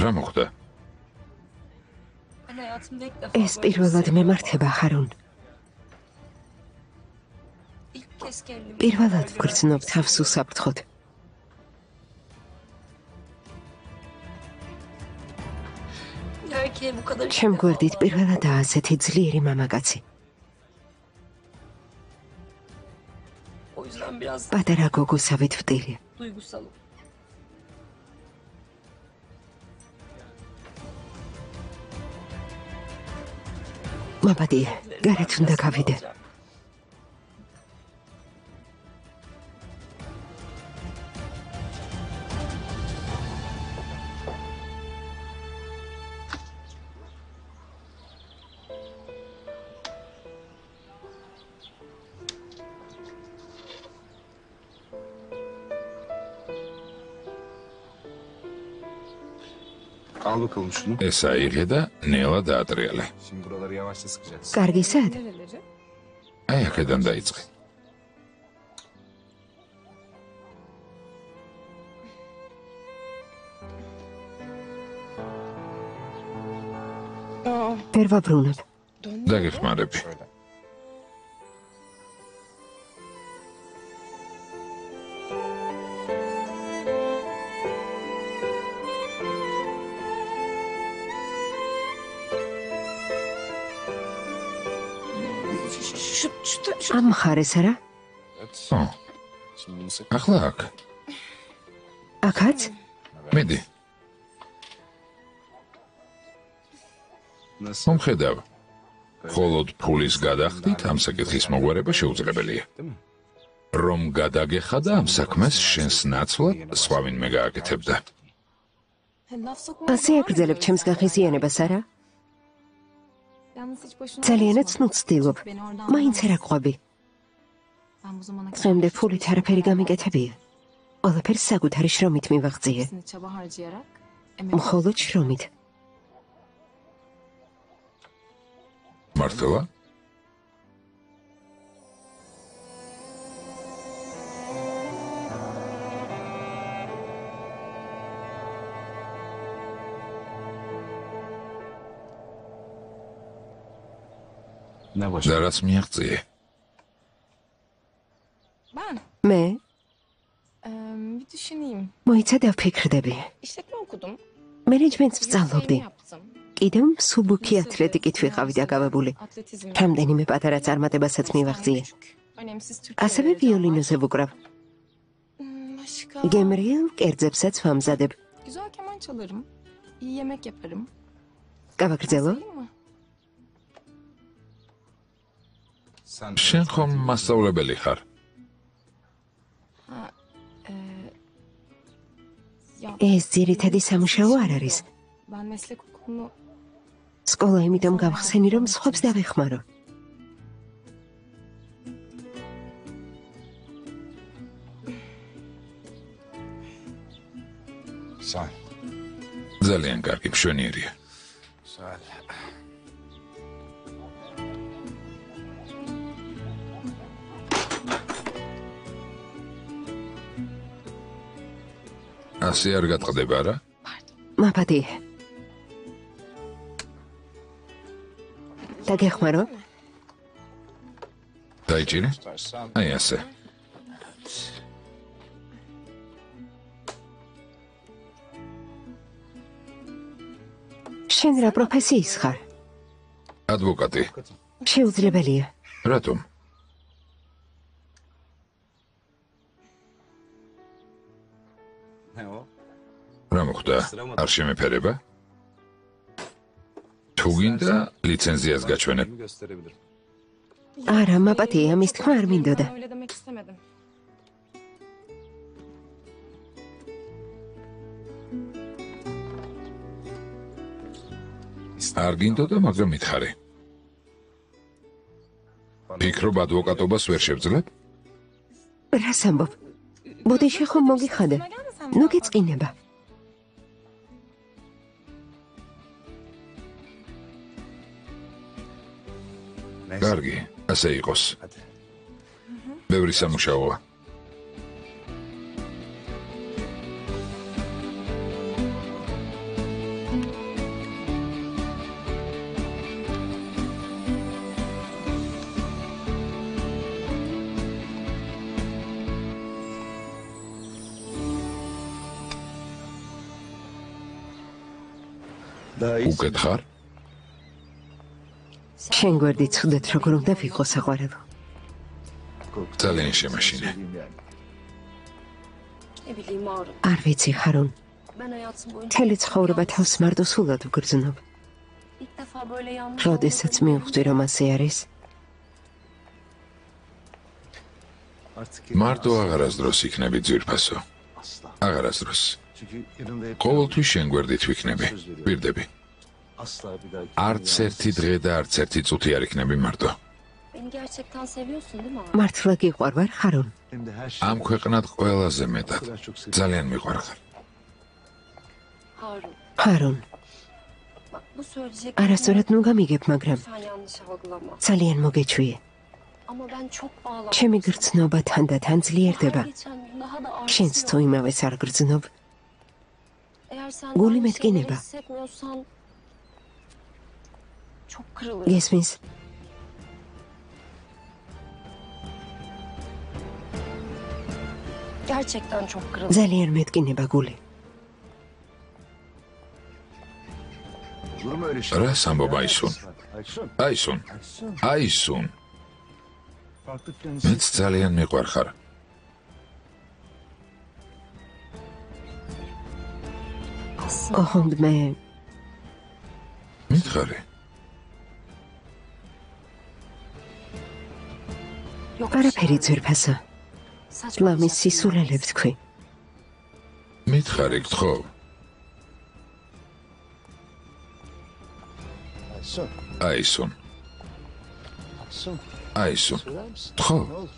რა მოხდა? Ben hayatımda ilk defa ეს böyle პირველად hissediyorum. მემართება, ჰარუნ. İlk kez kendimi პირველად böyle ვგრძნობ თავს უსაფრთხოდ. Belki de bu kadar ilk ჩემ defa გვერდით var. პირველადაა ასეთი ძლიერი მამაკაცი. O yüzden biraz პატარა გოგოსავით ვტირი. duygusalım. მაბადია, გარეთ უნდა გავიდე. Al bakalım şunu. ეს აიღე და ნელა დაატრიალე. Şimdi buraları yavaşça sıkacağız. კარგისად? აი აქედან დაიწყე. ვერ ვაბრუნებ. დაგეხმარები. ამ მხარეს არა? ო, Şimdi bunu sık. ახლა აქ. აქაც? მიდი, Nasıl? მომხედავ. მხოლოდ ფულის გადახდით ამ საკითხის მოგვარება შეუძლებელია. Değil mi? რომ გადაგეხადა ამ საქმეს შენს ნაცვლად სხვა ვინმე გააკეთებდა. Laf sokma. ასე აკრძელებ ჩემს გაღიზიანებას, არა? Yalnız hiç boşuna ძალიანაც uğraşma. ნუცდილობ. Beni oradan მაინც almaz. არა ყვები. Ben bu zamana kadar დღემდე ფულით არაფერი გამიკეთებია. ყველაფერს საკუთარი შრომით მივაღწიე. hepsini çaba harcayarak emek მხოლოდ შრომით. მართლა? Ne boş. და რაც მიაღწიე? Ben მე bir düşüneyim. მოიცა დავფიქრდები. İşletme okudum. მენეჯმენტს Mesleğimi ვსწავლობდი. yaptım. კიდევ მსუბუქი ათლეტიკით ვიყავი დაკავებული. Atletizm. რამდენიმე პატარა წარმატებასაც მივაღწიე. Önemsiz Türkiye ასევე derecem var. ვიოლინოზე ვუკრავ. Başka. გემრიელ კერძებსაც ვამზადებ. Güzel keman çalarım. İyi yemek yaparım. გავაგრძელო? Sayayım mı? შენ ხომ მასწავლებელი ხარ? ეს ძირითადი სამუშაო არ არის. Ben meslek okulunu სკოლა იმიტომ გავხსენი, რომ სხვებს დავეხმარო. Sağ ol. ძალიან კარგი, მშვენიერია. Sağ ol. ასე არ გატყდება რა? მაპატი. დაგეხმარო? დაიჭირე? Tutarsan. აი ასე. შენ რა პროფესიის ხარ? ადვოკატი. შეუძლებელია. რატომ? Ne o? რა მოხდა? არ შემეფერება? თუ გინდა ლიცენზიას გაჩვენებ. Elimi gösterebilirim. არა, მაპატი, ამის თქმა არ მინდოდა. ben öyle demek istemedim. არ გინდოდა, მაგრამ მითხარი. ფიქრობ ადვოკატობას ვერ შევძლებ? რას ამბობ? ბოდიში ხომ მოგიხადა? ნუ გეწყინება. Neyse. კარგი, ასე იყოს. Hadi. ბევრი სამუშაოა. Daha iyi. უკეთ ხარ? შენ გვერდი ცუდად როგორ უნდა ვიყო საყვარელო. ძალიან შემაშინე. Ne bileyim Harun. არ ვიცი, ხარონ. Ben hayatım boyunca მთელი ცხოვრება თავს მარტო სულად ვგრძნობ. ilk defa böyle yanlış როდესაც მივხვდი, რომ ასე არის, Artık მარტო აღარასდროს იქნები ძვირფასო. asla. აღარასდროს. Çünkü yanında hep ყოველთვის შენ გვერდით ვიქნები. ვირდები. asla bir daha არც ერთი დღე და არც ერთი წუთი არ იქნები მარტო. Beni gerçekten seviyorsun değil mi Harun? მართლა გიყვარვარ, ხარონ. hem de her şey ამ ქვეყნად ყველაზე o მეტად. kadar çok seviyorum. ძალიან მიყვარხარ. Harun. ხარონ, Bak bu söyleyecek. არასწორად ნუ გამიგებ, მაგრამ Sen yanlış algılama. ძალიან მოგეჩვიე. Ama ben çok bağlandım. ჩემი გრძნობა თანდათან ძლიერდება. Her geçen gün daha da შენც artıyor. თუ იმავეს არ გრძნობ, Eğer sen Guli aynı metkeneba. şeyleri hissetmiyorsan çok kırılırım. გესმის? Gerçekten çok kırılırım. ძალიან მეტკინება გული. Olur mu öyle şey? Ras ambo Aysun. Aysun. აისუნ, Aysun. აისუნ. Farklı filan მეც ძალიან მიყვარხარ. Aslında ოღონდ მე მითხარი. yok არაფერი ძვირფასო. Saçma ლამის bir şey სისულელებ თქვი. მითხარი გთხოვ. Aysun. აისუნ, Aysun. აისუნ. Söyler misin? გთხოვ. Ne olur?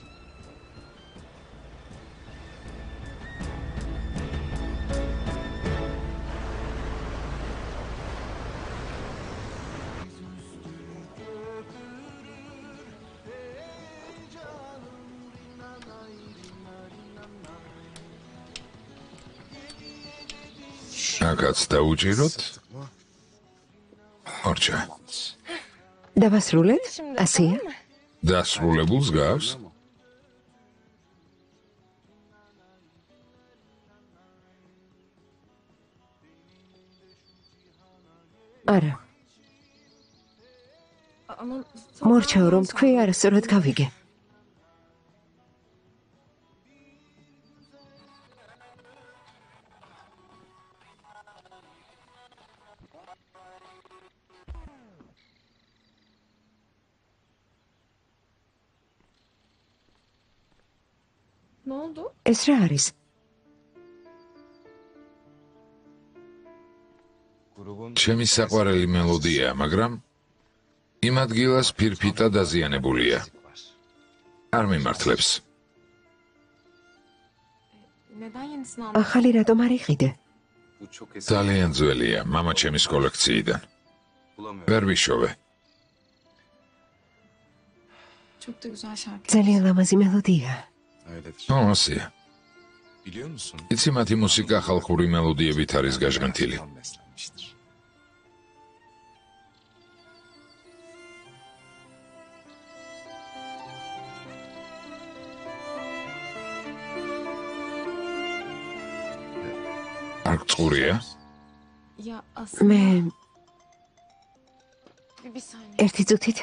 აკაც დაუჭიროთ. ორჩა. დავასრულეთ? Şimdi ასეა? tamam mı? დასრულებულს გავს? არა. Ama მორჩაო რომ თქვი არასწორად გავიგე. Ne oldu? ეს რა არის? ჩემი საყვარელი მელოდია, მაგრამ იმ ადგილას ფირფიტა დაზიანებულია. არ მიმართლებს. Neden yenisini almadın? ახალი რატომ არ იყიდე? ძალიან ძველია, მამა ჩემის კოლექციიდან. ვერ ვიშოვე. Çok da güzel şarkı. ძალიან ლამაზი მელოდია. ასია. იცი მათი მუსიკა ხალხური მელოდიებით არის გაჟღენთილი. არ გწყურია? Ya aslında მე bir saniye. ერთი წუთით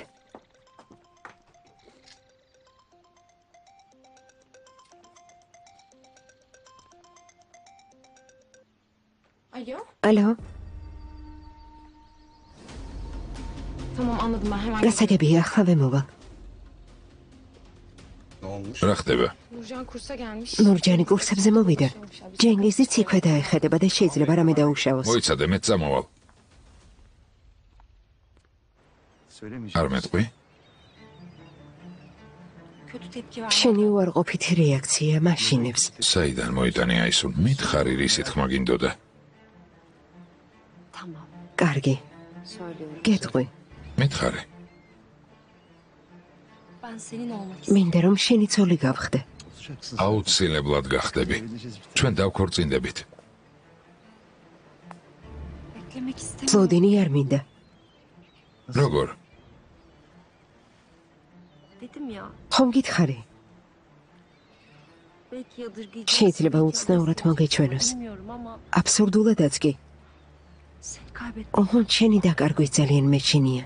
Alo. ალო, Tamam anladım ben hemen. გასაგებია, ახლა ვემოვალ. რა ხდება? Nurcan kursa gelmiş. ნურჯანი კურსებზე მოვიდა. ჯენგიზიც იქვე დაეხედება და შეიძლება რამე დაუშავოს. მოიცადე, მეც წამოვალ. Söylemeyeceğim. არ მეტყვი? Kötü tepki ver. შენი უარყოფითი რეაქცია მაშინებს. საიდან მოიტანე აი სულ? მითხარი რისი თქმა გინდოდა? Tamam. კარგი, Söylüyorum. გეტყვი. მითხარი. Ben senin olmak istiyorum. მინდა რომ შენი ცოლი გავხდე. Olacaksın. აუცილებლად გახდები. Söyleyeceğiz bir ჩვენ დავქორწინდებით. Beklemek istemiyorum. ფლოდინი არ მინდა. როგორ? Dedim ya. ხომ გითხარი? Belki yadırgayacağım. შეიძლება უცნაურად მოგეჩვენოს. Bilmiyorum ama აბსურდულადაც კი. seni kaybettim. ოღონდ შენი დაკარგვით ძალიან მეჩინია.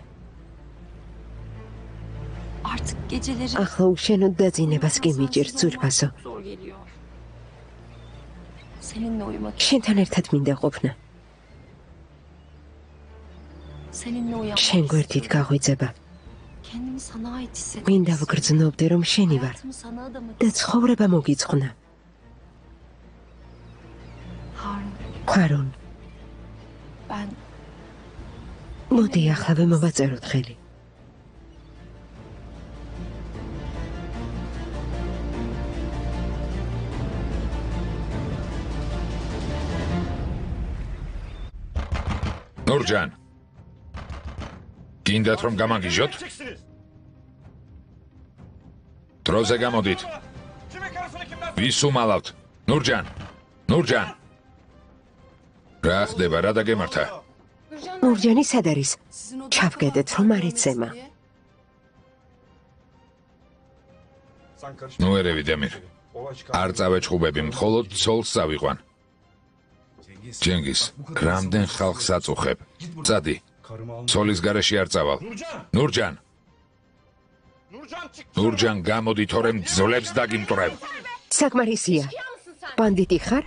Artık geceleri ახლა უშენოდ დაძინებას კი მიჭირს ძვირფასო. zor geliyor. Seninle uyumak, შენთან ერთად მინდა ყოფნა. seninle uyanmak. შენ გვერდით გაღვიძება. Kendimi sana ait hissetmek. მინდა ვგრძნობდე რომ შენი ვარ Hayatımı sana adamak და ცხოვრება მოგიწყნა. Harun, ხარონ, ben მოდი ახლა მოვაწეროთ ხელი. ნურჯან. გინდათ რომ გამაგიჟოთ? დროზე გამოდით. ვის უმალავთ? ნურჯან. ნურჯან. რა ხდება, რა დაგემართა? Nurcan ნურჯანი სად არის? sizin odada ჩავგედეთ falan რომ არ görmesi ეცემა. diye. ნუ ერევი დემირ. არ წავეჭხუბები, მხოლოდ ცოლს წავიყვან. ჯენგიზ, რამდენ ხალხს აწუხებ? წადი. ცოლის გარეშე არ წავალ. ნურჯან. ნურჯან, გამოდი, თორემ ძვლებს დაგიმტვრებ. საკმარისია. ბანდიტი ხარ?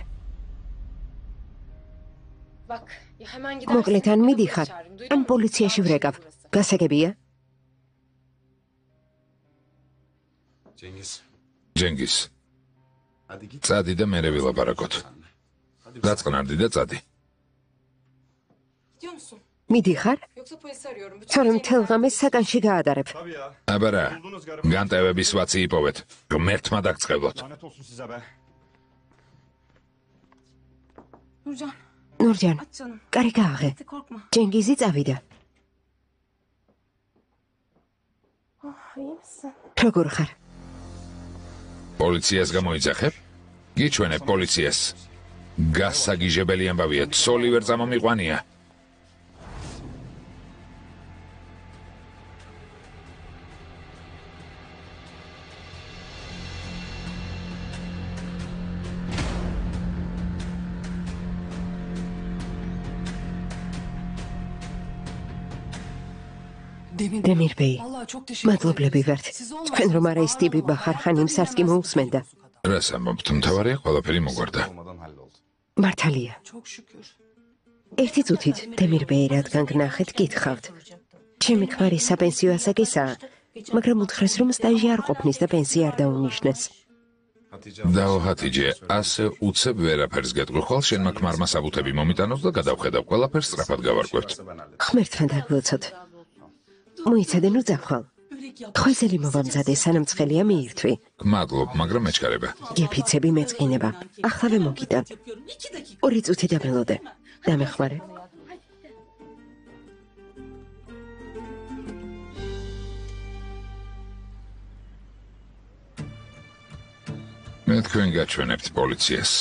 Bak ya hemen gidersin. მოკლედ ან მიდიხარ, ან პოლიციაში ვრეკავ. გასაგებია? ჯენგიზ, წადი და მერე ვილაპარაკოთ. დაწყნარდი და წადი. Gidiyor musun? მიდიხარ? Yoksa polisi arıyorum. Bütün თორემ gece მთელ ღამეს საკანში გაატარებ. აბარა, განტევების ვაცი იპოვეთ. ღმერთმა დაგწყევლოთ. Lanet olsun size be. Nurcan ნურჯან, aç canım. კარი გააღე. Hadi korkma. ჯენგიზი წავიდა. Oh, iyi misin? როგორ ხარ? პოლიციას გამოიძახებ? გიჩვენებ პოლიციას. გასაგიჟებელი ამბავია, ცოლი ვერ წამომიყვანია. დემირ ბეი, მადლობლები ვართ. თქვენ რომ არა ის ტიპი ბახარხანი მსარს კი მოусმენდა. რას ამბობთ, მთავარია, ყველაფერი მოგვარდა. Olmadan halloldu. მართალია. ერთი წუთით დემირ ბეი რადგან გნახეთ გითხავთ. ჩემი ქმარი საპენსიო ასაკისაა, მაგრამ უთხრეს რომ სტაჟი არ ყოფნის და პენსია არ დაუნიშნეს. დაო ჰათიჯე, ასე უცებ ვერაფერს გეტყვი, ხვალ შენმა ქმარმა საბუთები მომიტანოს და გადავხედავ, ყველაფერს სწრაფად გავარკვევთ. ღმერთმა დაგლოცოთ. მოიცადე ნუ ძახვალ. ხვეზელი მოვამზადე, სანამ ცხელია მიირთვი. გმადლობ, მაგრამ მეჩქარება. გეფიცები მეწყინება. ახლავე მოგიტან. 2 წუთი დამელოდე. დამეხმარე. მე თქვენ გაჩვენებთ პოლიციას.